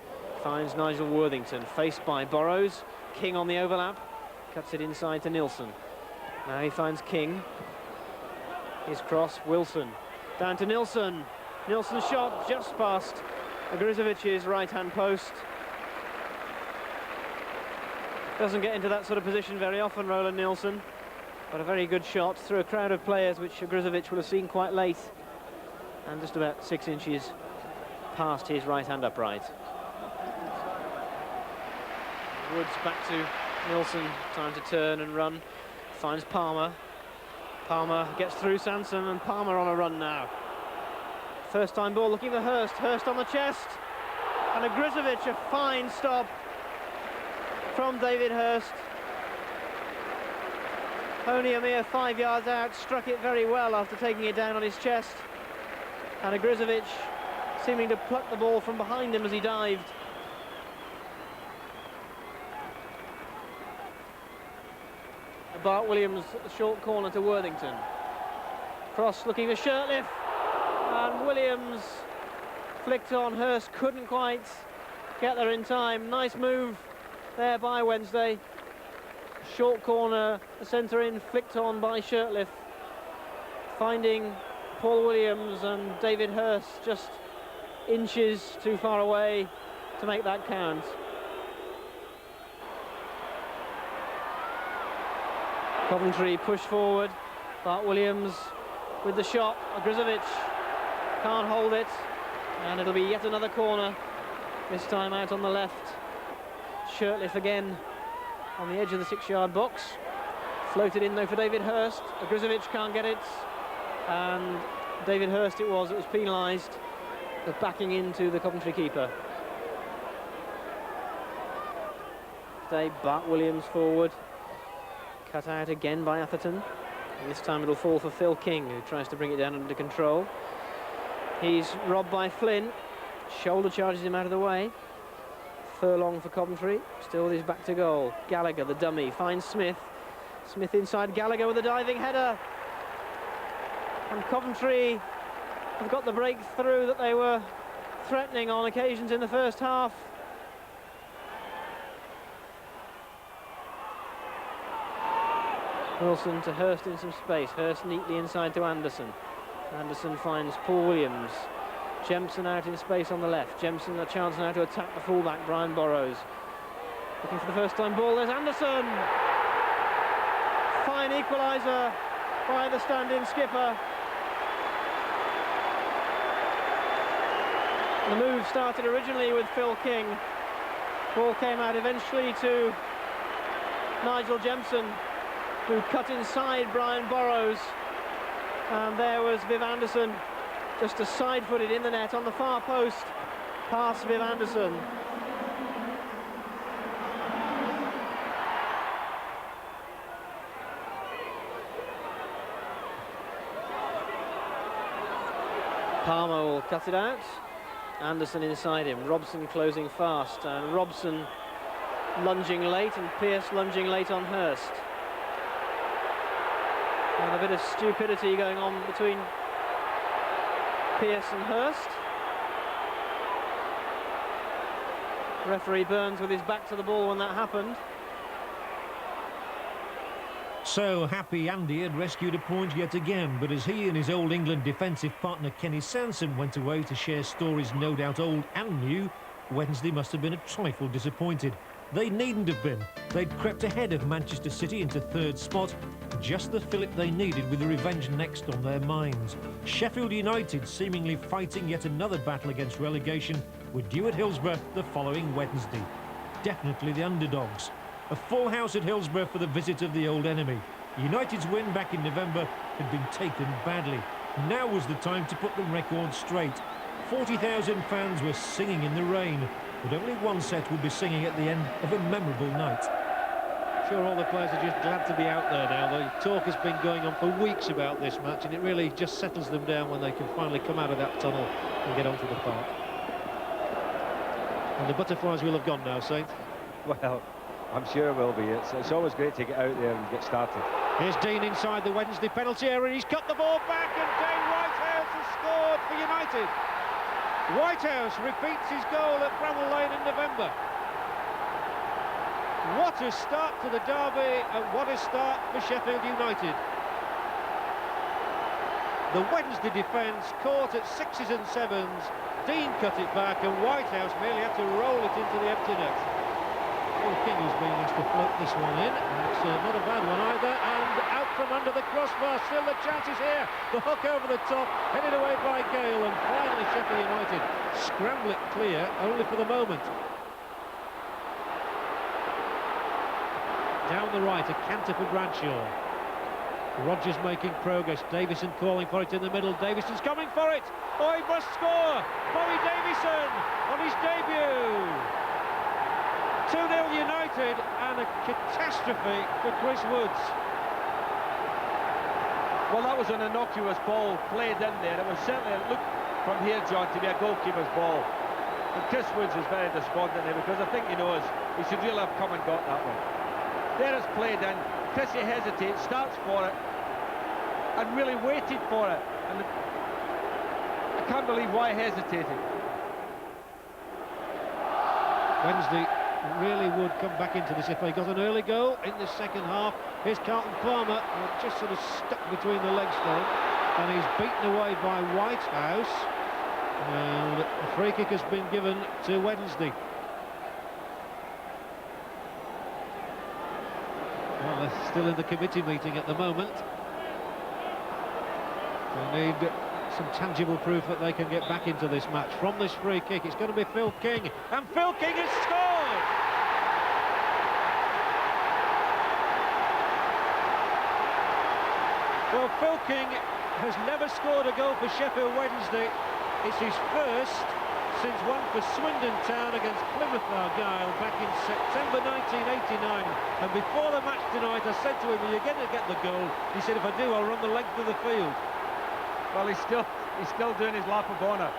Finds Nigel Worthington, faced by Burrows. King on the overlap. Cuts it inside to Nilsson. Now he finds King. His cross, Wilson. Down to Nilsson. Nilsson's shot just past Agrizovic's right-hand post. Doesn't get into that sort of position very often, Roland Nilsson, but a very good shot through a crowd of players which Agrizovic will have seen quite late. and just about 6 inches past his right-hand upright. Woods back to Wilson, time to turn and run, finds Palmer. Palmer gets through Sanson, and Palmer on a run now. First time ball looking for Hurst, Hurst on the chest, and a Grizovic, a fine stop from David Hurst. Only a mere 5 yards out, struck it very well after taking it down on his chest. And a Grizovic seeming to pluck the ball from behind him as he dived. Bart Williams, a short corner to Worthington. Cross looking for Shirtliff, and Williams flicked on. Hurst couldn't quite get there in time. Nice move there by Wednesday. Short corner, the centre in, flicked on by Shirtliff, finding Paul Williams, and David Hurst just inches too far away to make that count. Coventry push forward. Bart Williams with the shot. Grizovic can't hold it, and it'll be yet another corner, this time out on the left. Shirtliff again on the edge of the 6-yard box. Floated in though for David Hurst. Grizovic can't get it, and David Hurst it was penalised for backing into the Coventry keeper. Stay Bart Williams forward. Cut out again by Atherton. And this time it'll fall for Phil King, who tries to bring it down under control. He's robbed by Flynn. Shoulder charges him out of the way. Furlong for Coventry. Still with his back to goal. Gallagher, the dummy, finds Smith. Smith inside Gallagher with a diving header. And Coventry have got the breakthrough that they were threatening on occasions in the first half. Wilson to Hurst in some space. Hurst neatly inside to Anderson. Anderson finds Paul Williams. Jemson out in space on the left. Jemson a chance now to attack the fullback, Brian Burrows. Looking for the first time ball, there's Anderson! Fine equaliser by the stand-in skipper. The move started originally with Phil King. Ball came out eventually to Nigel Jemson, who cut inside Brian Burrows, and there was Viv Anderson, just a side-footed in the net on the far post, past Viv Anderson. Palmer will cut it out. Anderson inside him. Robson closing fast, and Robson lunging late, and Pearce lunging late on Hurst. And a bit of stupidity going on between Pearce and Hurst. Referee Burns with his back to the ball when that happened.
So Happy Andy had rescued a point yet again, but as he and his Old England defensive partner Kenny Sansom went away to share stories no doubt old and new, Wednesday must have been a trifle disappointed. They needn't have been. They'd crept ahead of Manchester City into third spot, just the fillip they needed with the revenge next on their minds. Sheffield United, seemingly fighting yet another battle against relegation, were due at Hillsborough the following Wednesday. Definitely the underdogs. A full house at Hillsborough for the visit of the old enemy. United's win back in November had been taken badly. Now was the time to put the record straight. 40,000 fans were singing in the rain, but only one set would be singing at the end of a memorable night.
Sure, all the players are just glad to be out there now. The talk has been going on for weeks about this match, and it really just settles them down when they can finally come out of that tunnel and get onto the park. And the butterflies will have gone now, Saint.
Well, I'm sure it will be. It's always great to get out there and get started.
Here's Dean inside the Wednesday penalty area. He's cut the ball back, and Dane Whitehouse has scored for United. Whitehouse repeats his goal at Bramall Lane in November. What a start to the derby, and what a start for Sheffield United. The Wednesday defence caught at 6s and 7s. Dean cut it back, and Whitehouse merely had to roll it into the empty net. Phil King is being asked to float this one in, and it's not a bad one either, and out from under the crossbar, still the chance is here, the hook over the top, headed away by Gale, and finally Sheffield United scramble it clear, only for the moment. Down the right, a canter for Bradshaw. Rodgers making progress, Davison calling for it in the middle, Davison's coming for it, oh he must score, Bobby Davison on his debut. 2-0 United, and a catastrophe for Chris Woods.
Well, that was an innocuous ball played in there. It was certainly, it looked from here, John, to be a goalkeeper's ball. And Chris Woods is very despondent there, because I think he knows he should really have come and got that one. There it's played in, Chrissy hesitates, starts for it, and really waited for it. And I can't believe why he hesitated.
Wednesday really would come back into this if they got an early goal in the second half. Here's Carlton Palmer, just sort of stuck between the legs for him, and he's beaten away by Whitehouse, and a free kick has been given to Wednesday. Well, they're still in the committee meeting at the moment. They need some tangible proof that they can get back into this match. From this free kick, it's going to be Phil King, and Phil King has scored! Well, Phil King has never scored a goal for Sheffield Wednesday. It's his first since one for Swindon Town against Plymouth Argyle back in September 1989. And before the match tonight, I said to him, "Are you going to get the goal?" He said, "If I do, I'll run the length of the field."
Well, he's still doing his lap of honour.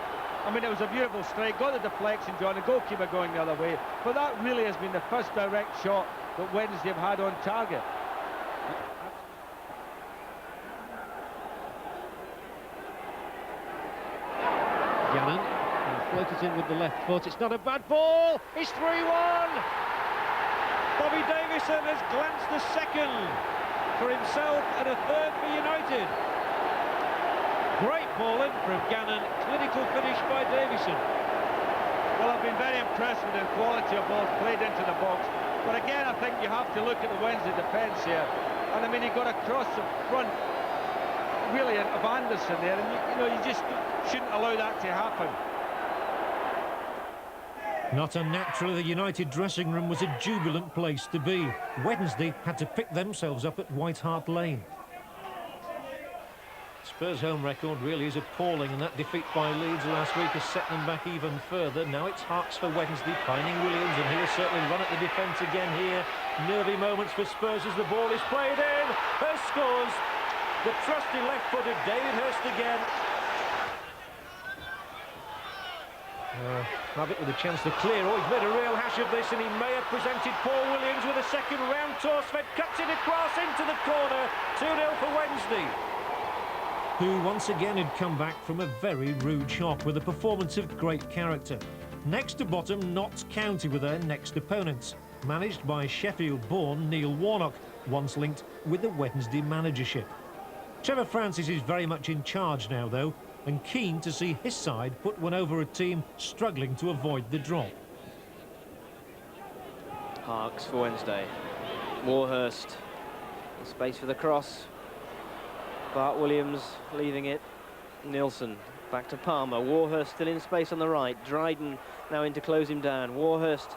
I mean, it was a beautiful strike, got the deflection, John, the goalkeeper going the other way. But that really has been the first direct shot that Wednesday have had on target.
Gannon floated in with the left foot. It's not a bad ball. It's 3-1. Bobby Davison has glanced a second for himself and a third for United. Great ball in from Gannon, clinical finish by Davison.
Well, I've been very impressed with the quality of balls played into the box. But again, I think you have to look at the Wednesday defence here. And I mean, he got across the front, really, of Anderson there. And, you know, you just shouldn't allow that to happen.
Not unnaturally, the United dressing room was a jubilant place to be. Wednesday had to pick themselves up at White Hart Lane. Spurs' home record really is appalling, and that defeat by Leeds last week has set them back even further. Now it's Hearts for Wednesday, finding Williams, and he'll certainly run at the defence again here. Nervy moments for Spurs as the ball is played in. Hurst scores. The trusty left-footed David Hurst again. Rabbit with a chance to clear. Oh, he's made a real hash of this, and he may have presented Paul Williams with a second round toss. Fed cuts it across into the corner. 2-0 for Wednesday, who once again had come back from a very rude shock with a performance of great character. Next to bottom, Notts County were their next opponents, managed by Sheffield-born Neil Warnock, once linked with the Wednesday managership. Trevor Francis is very much in charge now, though, and keen to see his side put one over a team struggling to avoid the drop.
Harks for Wednesday. Warhurst. Space for the cross. Bart Williams leaving it. Nilsson back to Palmer. Warhurst still in space on the right. Dryden now in to close him down. Warhurst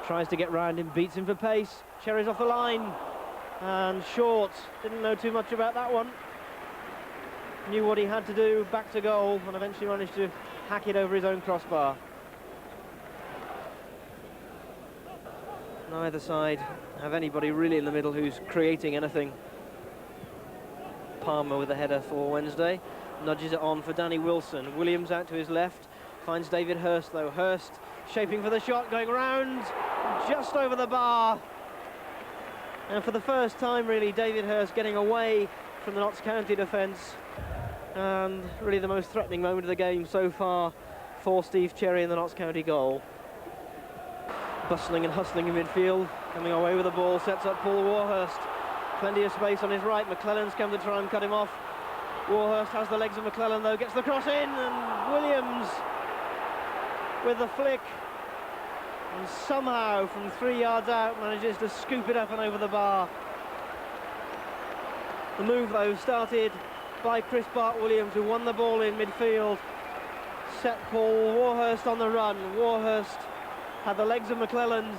tries to get round him, beats him for pace. Cherry's off the line. And Short didn't know too much about that one. Knew what he had to do, back to goal, and eventually managed to hack it over his own crossbar. Neither side have anybody really in the middle who's creating anything. Palmer with a header for Wednesday, nudges it on for Danny Wilson. Williams out to his left, finds David Hurst though. Hurst shaping for the shot, going round, just over the bar. And for the first time really, David Hurst getting away from the Notts County defence. And really the most threatening moment of the game so far for Steve Cherry in the Notts County goal. Bustling and hustling in midfield, coming away with the ball, sets up Paul Warhurst. Plenty of space on his right. McClellan's come to try and cut him off. Warhurst has the legs of McClellan though, gets the cross in, and Williams with the flick and somehow from 3 yards out manages to scoop it up and over the bar. The move, though, started by Chris Bart-Williams, who won the ball in midfield. Set Paul Warhurst on the run. Warhurst had the legs of McClelland,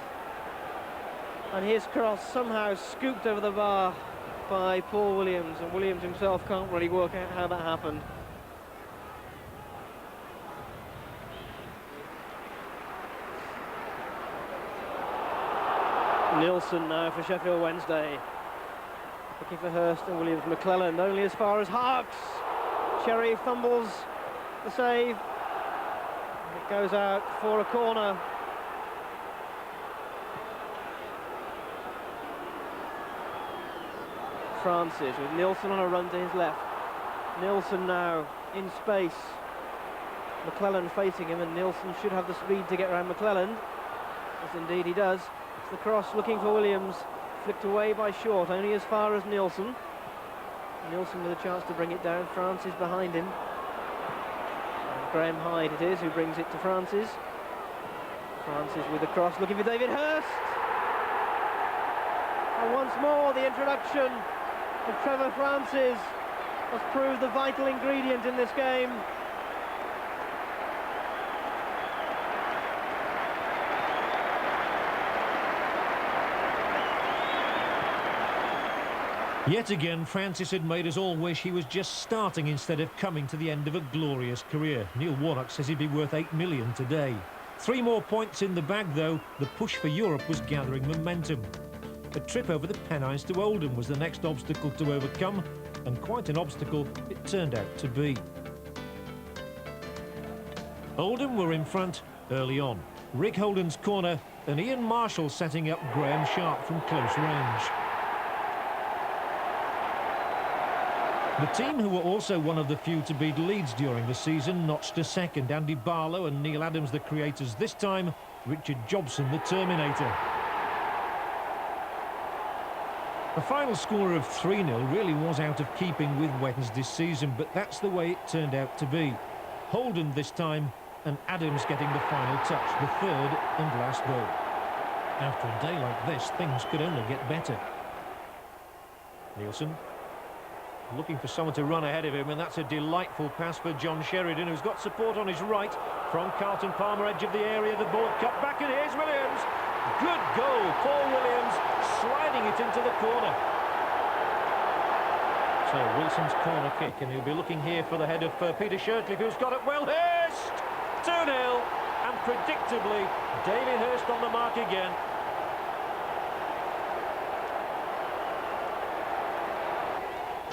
and his cross somehow scooped over the bar by Paul Williams, and Williams himself can't really work out how that happened. Nilsson now for Sheffield Wednesday. Looking for Hurst and Williams. McClelland only as far as Harks. Cherry fumbles the save. It goes out for a corner. Francis with Nilsson on a run to his left. Nilsson now in space. McClelland facing him, and Nilsson should have the speed to get around McClelland. Yes, indeed he does. It's the cross looking for Williams. Flicked away by Short, only as far as Nilsson. Nilsson with a chance to bring it down. Francis behind him. And Graham Hyde it is who brings it to Francis. Francis with the cross looking for David Hurst. And once more the introduction of Trevor Francis has proved the vital ingredient in this game.
Yet again, Francis had made us all wish he was just starting instead of coming to the end of a glorious career. Neil Warnock says he'd be worth $8 million today. 3 more points in the bag, though. The push for Europe was gathering momentum. A trip over the Pennines to Oldham was the next obstacle to overcome, and quite an obstacle it turned out to be. Oldham were in front early on. Rick Holden's corner, and Ian Marshall setting up Graham Sharp from close range. The team, who were also one of the few to beat Leeds during the season, notched a second. Andy Barlow and Neil Adams the creators this time, Richard Jobson the Terminator. The final score of 3-0 really was out of keeping with Wednesday's season, but that's the way it turned out to be. Holden this time, and Adams getting the final touch, the third and last goal. After a day like this, things could only get better. Nielsen looking for someone to run ahead of him, and that's a delightful pass for John Sheridan, who's got support on his right from Carlton Palmer, edge of the area. The ball cut back, and here's Williams. Good goal, Paul Williams sliding it into the corner. So Wilson's corner kick, and he'll be looking here for the head of Peter Shirtley, who's got it well. Hurst 2-0, and predictably David Hurst on the mark again.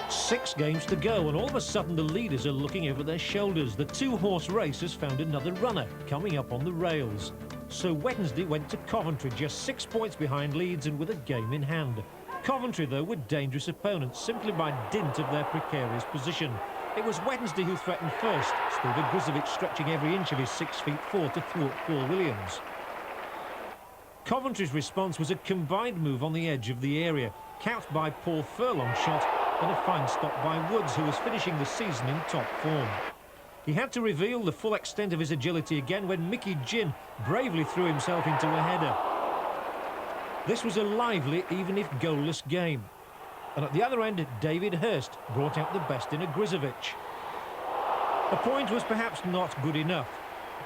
Six games to go, and all of a sudden the leaders are looking over their shoulders. The 2-horse race has found another runner coming up on the rails. So Wednesday went to Coventry, just 6 points behind Leeds and with a game in hand. Coventry, though, were dangerous opponents simply by dint of their precarious position. It was Wednesday who threatened first, still Grizovic stretching every inch of his 6'4" to thwart Paul Williams. Coventry's response was a combined move on the edge of the area, capped by Paul Furlong's shot, and a fine stop by Woods, who was finishing the season in top form. He had to reveal the full extent of his agility again when Mickey Ginn bravely threw himself into a header. This was a lively, even if goalless game. And at the other end, David Hurst brought out the best in a Grizovic. A point was perhaps not good enough,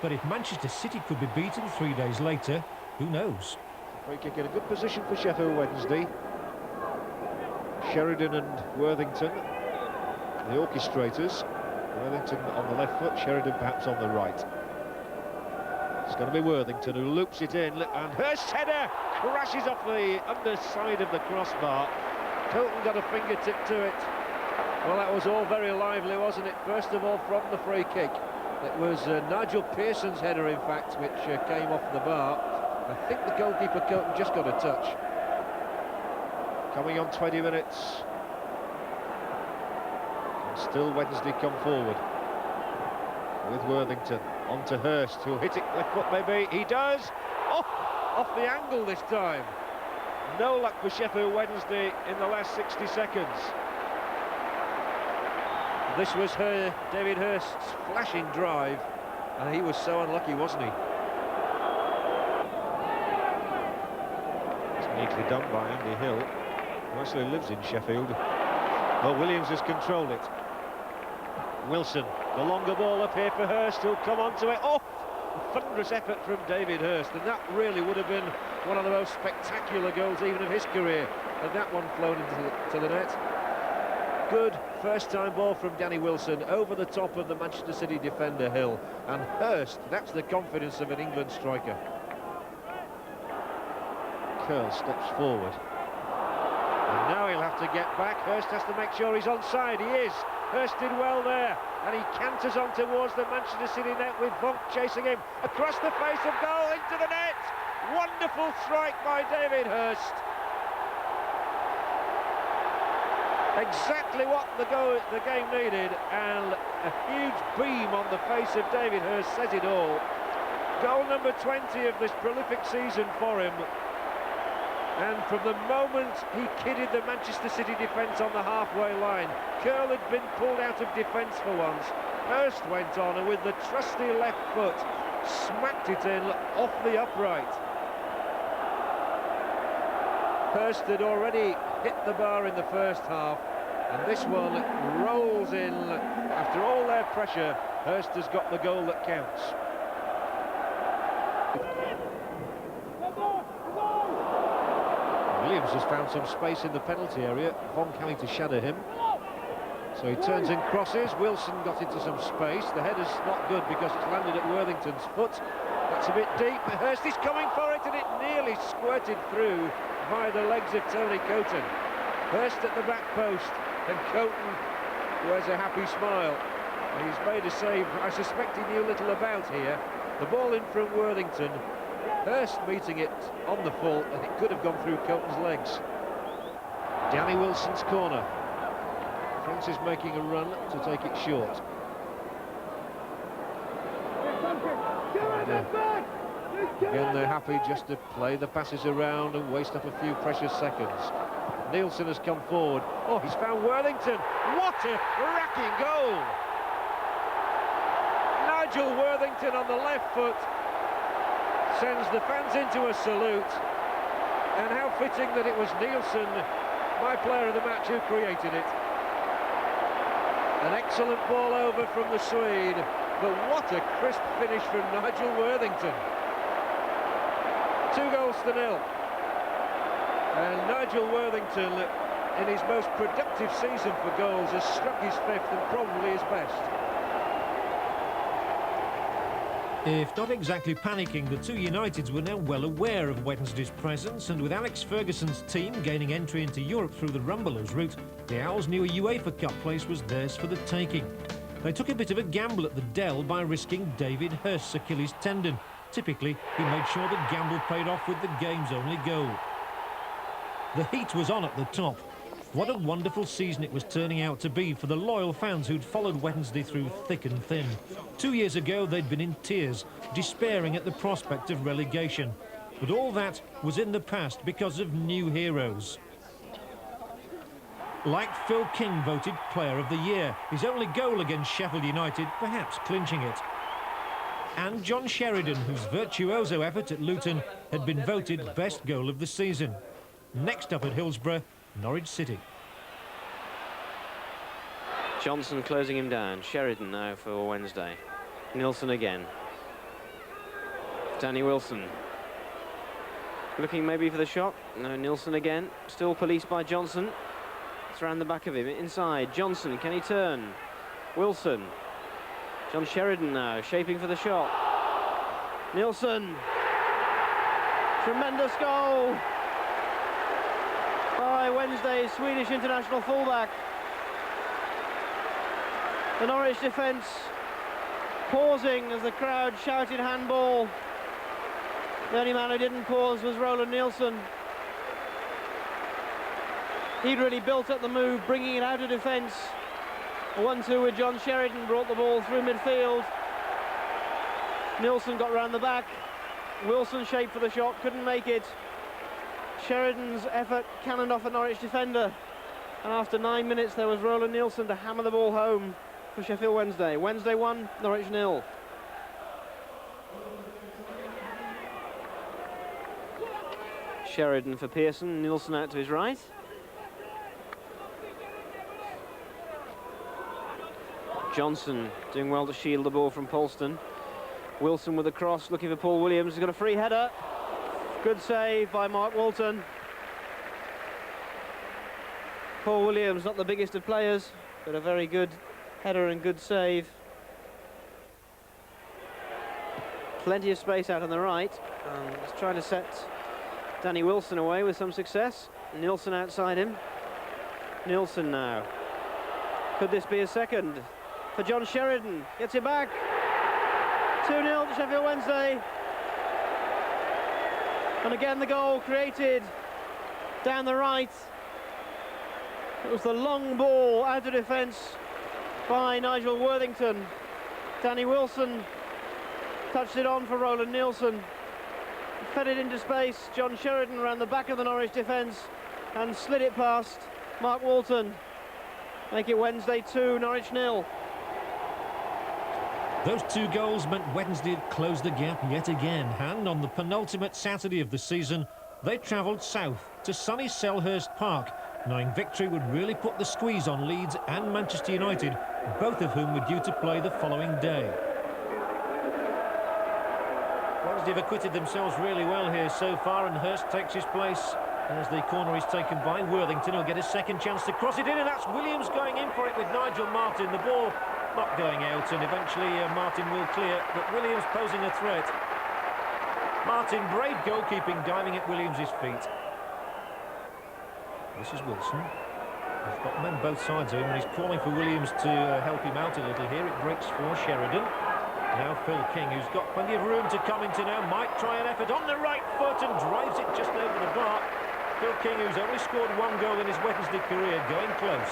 but if Manchester City could be beaten 3 days later, who knows?
Free kick in a good position for Sheffield Wednesday. Sheridan and Worthington, the orchestrators. Worthington on the left foot, Sheridan perhaps on the right. It's going to be Worthington who loops it in, and Hurst's header crashes off the underside of the crossbar. Hilton got a fingertip to it. Well, that was all very lively, wasn't it? First of all, from the free kick. It was Nigel Pearson's header, in fact, which came off the bar. I think the goalkeeper, Coton, just got a touch. Coming on 20 minutes. And still Wednesday come forward. With Worthington. On to Hurst, who'll hit it left foot maybe. He does! Oh, off the angle this time. No luck for Sheffield Wednesday in the last 60 seconds. This was David Hurst's flashing drive, and he was so unlucky, wasn't he? Neatly done by Andy Hill, who actually lives in Sheffield. Well, Williams has controlled it. Wilson, the longer ball up here for Hurst, who'll come onto it. Oh, a thunderous effort from David Hurst, and that really would have been one of the most spectacular goals even of his career, and that one flown into the net. Good first-time ball from Danny Wilson over the top of the Manchester City defender Hill, and Hurst, that's the confidence of an England striker. Curl steps forward, and now he'll have to get back. Hurst has to make sure he's onside. He is. Hurst did well there, and he canters on towards the Manchester City net with Vonk chasing him across the face of goal into the net. Wonderful strike by David Hurst. Exactly what the game needed, and a huge beam on the face of David Hurst says it all. Goal number 20 of this prolific season for him. And from the moment he kidded the Manchester City defence on the halfway line, Curl had been pulled out of defence for once. Hurst went on and with the trusty left foot smacked it in off the upright. Hurst had already hit the bar in the first half, and this one rolls in. After all their pressure, Hurst has got the goal that counts. Williams has found some space in the penalty area, Vonk having to shadow him. So he turns and crosses. Wilson got into some space. The header's not good because it's landed at Worthington's foot. That's a bit deep. Hurst is coming for it, and it nearly squirted through by the legs of Tony Coton. Hurst at the back post, and Coton wears a happy smile. He's made a save I suspect he knew little about here. The ball in from Worthington. Hurst meeting it on the full, and it could have gone through Coton's legs. Danny Wilson's corner. France is making a run to take it short. Again, they're happy just to play the passes around and waste up a few precious seconds. Nielsen has come forward. Oh, he's found Worthington. What a cracking goal! Nigel Worthington on the left foot sends the fans into a salute, and how fitting that it was Nielsen, my player of the match, who created it. An excellent ball over from the Swede, but what a crisp finish from Nigel Worthington. 2-0. And Nigel Worthington, in his most productive season for goals, has struck his fifth and probably his best.
If not exactly panicking, the two Uniteds were now well aware of Wednesday's presence, and with Alex Ferguson's team gaining entry into Europe through the Rumbelows route, the Owls knew a UEFA Cup place was theirs for the taking. They took a bit of a gamble at the Dell by risking David Hurst's Achilles tendon. Typically, he made sure the gamble paid off with the game's only goal. The heat was on at the top. What a wonderful season it was turning out to be for the loyal fans who'd followed Wednesday through thick and thin. 2 years ago, they'd been in tears, despairing at the prospect of relegation. But all that was in the past because of new heroes. Like Phil King voted Player of the Year, his only goal against Sheffield United perhaps clinching it. And John Sheridan, whose virtuoso effort at Luton had been voted best goal of the season. Next up at Hillsborough, Norwich City.
Johnson closing him down. Sheridan now for Wednesday. Nielsen again. Danny Wilson. Looking maybe for the shot. No, Nielsen again. Still policed by Johnson. It's around the back of him. Inside. Johnson, can he turn? Wilson. John Sheridan now, shaping for the shot. Nielsen. Tremendous goal by Wednesday's Swedish international fullback. The Norwich defence pausing as the crowd shouted handball. The only man who didn't pause was Roland Nielsen. He'd really built up the move, bringing it out of defence. A 1-2 with John Sheridan brought the ball through midfield. Nielsen got round the back. Wilson shaped for the shot, couldn't make it. Sheridan's effort cannoned off a Norwich defender, and after 9 minutes there was Roland Nielsen to hammer the ball home for Sheffield Wednesday. Wednesday 1, Norwich 0. Sheridan for Pearson, Nielsen out to his right. Johnson doing well to shield the ball from Polston. Wilson with a cross, looking for Paul Williams. He's got a free header. Good save by Mark Walton. Paul Williams, not the biggest of players, but a very good header and good save. Plenty of space out on the right. He's trying to set Danny Wilson away with some success. Nielsen outside him. Nielsen now. Could this be a second? For John Sheridan, gets it back. 2-0 to Sheffield Wednesday. And again the goal created down the right. It was the long ball out of defence by Nigel Worthington. Danny Wilson touched it on for Roland Nielsen. Fed it into space. John Sheridan ran the back of the Norwich defence and slid it past Mark Walton. Make it Wednesday 2, Norwich 0.
Those 2 goals meant Wednesday had closed the gap yet again, and on the penultimate Saturday of the season, they travelled south to sunny Selhurst Park, knowing victory would really put the squeeze on Leeds and Manchester United, both of whom were due to play the following day. Wednesday have acquitted themselves really well here so far, and Hurst takes his place as the corner is taken by Worthington. He'll get a second chance to cross it in, and that's Williams going in for it with Nigel Martin. The ball not going out, and eventually Martin will clear, but Williams posing a threat. Martin, brave goalkeeping, diving at Williams' feet. This is Wilson. He's got men both sides of him, and he's calling for Williams to help him out a little here. It breaks for Sheridan. Now Phil King, who's got plenty of room to come into now, might try an effort on the right foot and drives it just over the bar. Phil King, who's only scored 1 goal in his Wednesday career, going close.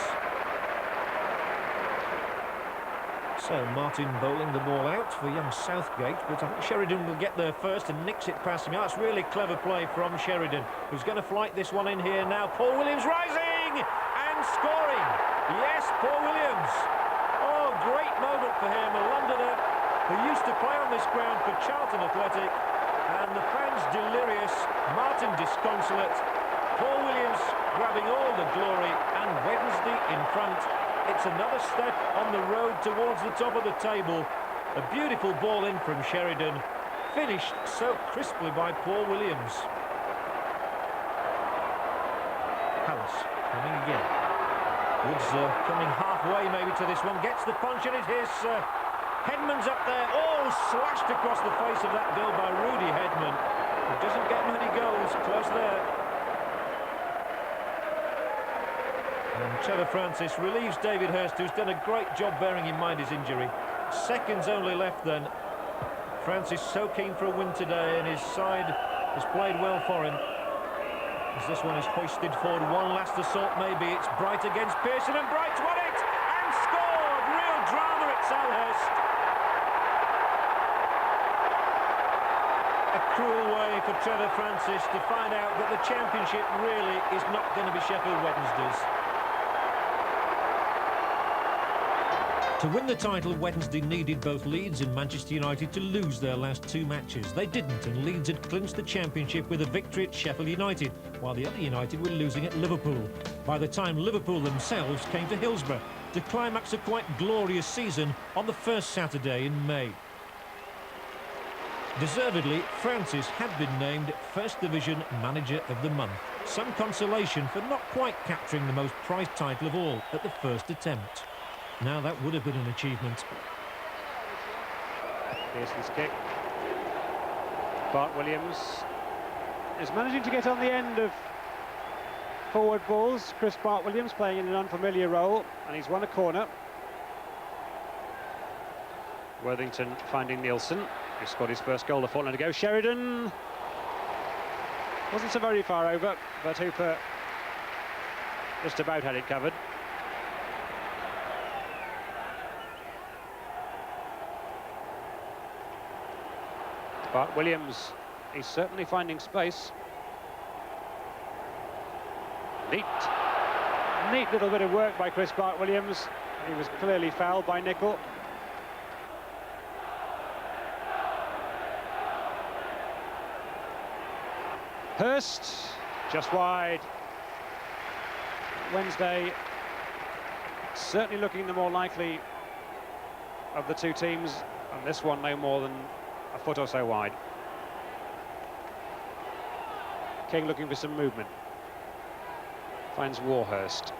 So Martin bowling the ball out for young Southgate, but I think Sheridan will get there first and nicks it past him. That's really clever play from Sheridan, who's going to flight this one in here now. Paul Williams rising and scoring. Yes, Paul Williams. Oh, great moment for him, a Londoner who used to play on this ground for Charlton Athletic, and the fans delirious, Martin disconsolate, Paul Williams grabbing all the glory, and Wednesday in front. It's another step on the road towards the top of the table. A beautiful ball in from Sheridan, finished so crisply by Paul Williams. Palace coming again. Woods coming halfway maybe to this one, gets the punch, and it is Hedman's up there. Oh, slashed across the face of that goal by Rudy Hedman. He doesn't get many goals, close there. And Trevor Francis relieves David Hurst, who's done a great job bearing in mind his injury. Seconds only left then. Francis so keen for a win today, and his side has played well for him. As this one is hoisted forward, one last assault maybe. It's Bright against Pearson, and Bright's won it and scored. Real drama at Selhurst. A cruel way for Trevor Francis to find out that the championship really is not going to be Sheffield Wednesday's. To win the title, Wednesday needed both Leeds and Manchester United to lose their last 2 matches. They didn't, and Leeds had clinched the championship with a victory at Sheffield United, while the other United were losing at Liverpool. By the time Liverpool themselves came to Hillsborough to climax a quite glorious season on the first Saturday in May. Deservedly, Francis had been named First Division Manager of the Month. Some consolation for not quite capturing the most prized title of all at the first attempt. Now that would have been an achievement.
Pearson's kick. Bart Williams is managing to get on the end of forward balls. Chris Bart Williams playing in an unfamiliar role, and he's won a corner. Worthington finding Nielsen, who scored his first goal a fortnight ago. Sheridan wasn't so very far over, but Hooper just about had it covered. Bart Williams, he's certainly finding space. Neat little bit of work by Chris Bart Williams. He was clearly fouled by Nicol. Hurst, just wide. Wednesday certainly looking the more likely of the two teams, and this one no more than a foot or so wide. King looking for some movement. Finds Warhurst.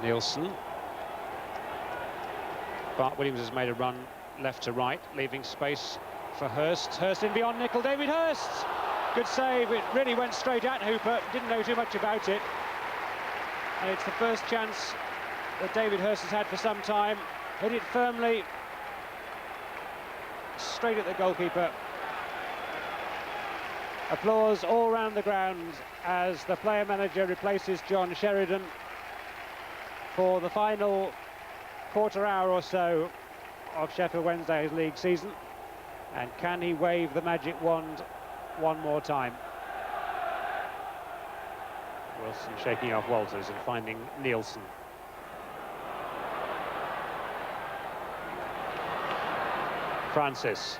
Nielsen. Bart Williams has made a run left to right, leaving space for Hurst. Hurst in beyond Nicol. David Hurst! Good save. It really went straight at Hooper. Didn't know too much about it. And it's the first chance that David Hurst has had for some time. Hit it firmly. Straight at the goalkeeper. Applause all round the ground as the player manager replaces John Sheridan for the final quarter hour or so of Sheffield Wednesday's league season. And can he wave the magic wand one more time? Wilson shaking off Walters and finding Nielsen. Francis.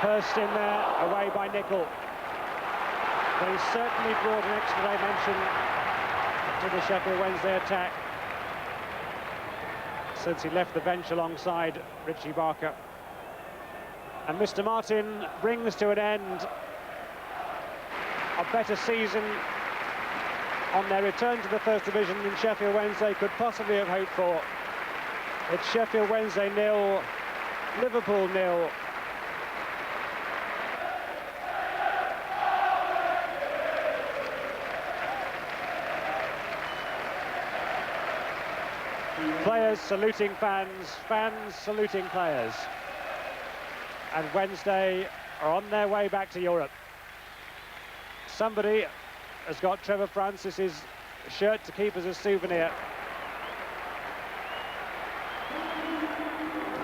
Hurst in there, away by Nicol. But he's certainly brought an extra dimension to the Sheffield Wednesday attack since he left the bench alongside Richie Barker. And Mr. Martin brings to an end a better season on their return to the First Division than Sheffield Wednesday could possibly have hoped for. It's Sheffield Wednesday 0, Liverpool 0. Players saluting fans, fans saluting players. And Wednesday are on their way back to Europe. Somebody has got Trevor Francis's shirt to keep as a souvenir.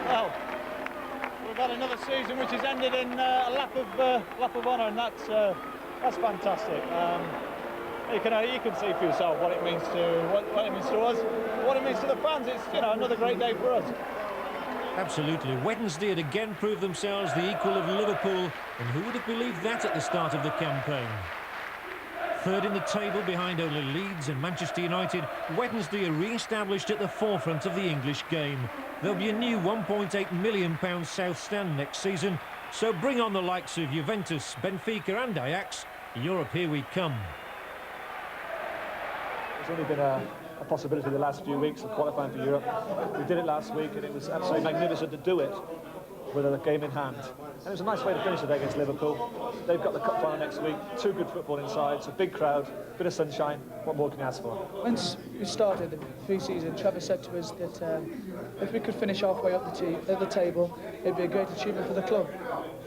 Well, we've had another season which has ended in a lap of honour, and that's fantastic. You can see for yourself what it means to what it means to us, what it means to the fans. It's another great day for us.
Absolutely. Wednesday had again proved themselves the equal of Liverpool, and who would have believed that at the start of the campaign? Third in the table behind only Leeds and Manchester United, Wednesday are re-established at the forefront of the English game. There'll be a new £1.8 million South Stand next season, so bring on the likes of Juventus, Benfica and Ajax. Europe, here we come.
It's only been a possibility the last few weeks of qualifying for Europe. We did it last week and it was absolutely magnificent to do it with a game in hand. And it was a nice way to finish the day against Liverpool. They've got the cup final next week, two good footballing sides, a big crowd, bit of sunshine. What more can you ask for?
Once we started the pre-season, Trevor said to us that if we could finish halfway up the table, it'd be a great achievement for the club.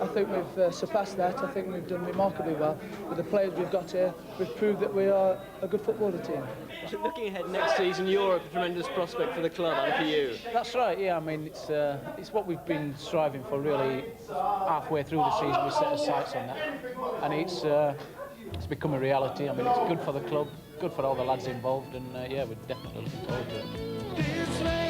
I think we've surpassed that. I think we've done remarkably well. With the players we've got here, we've proved that we are a good footballer team.
Looking ahead next season, Europe, a tremendous prospect for the club and for you.
That's right, yeah. I mean, it's what we've been striving for really halfway through the season. We set our sights on that. And it's become a reality. I mean, it's good for the club, good for all the lads involved, and yeah, we're definitely looking forward to it.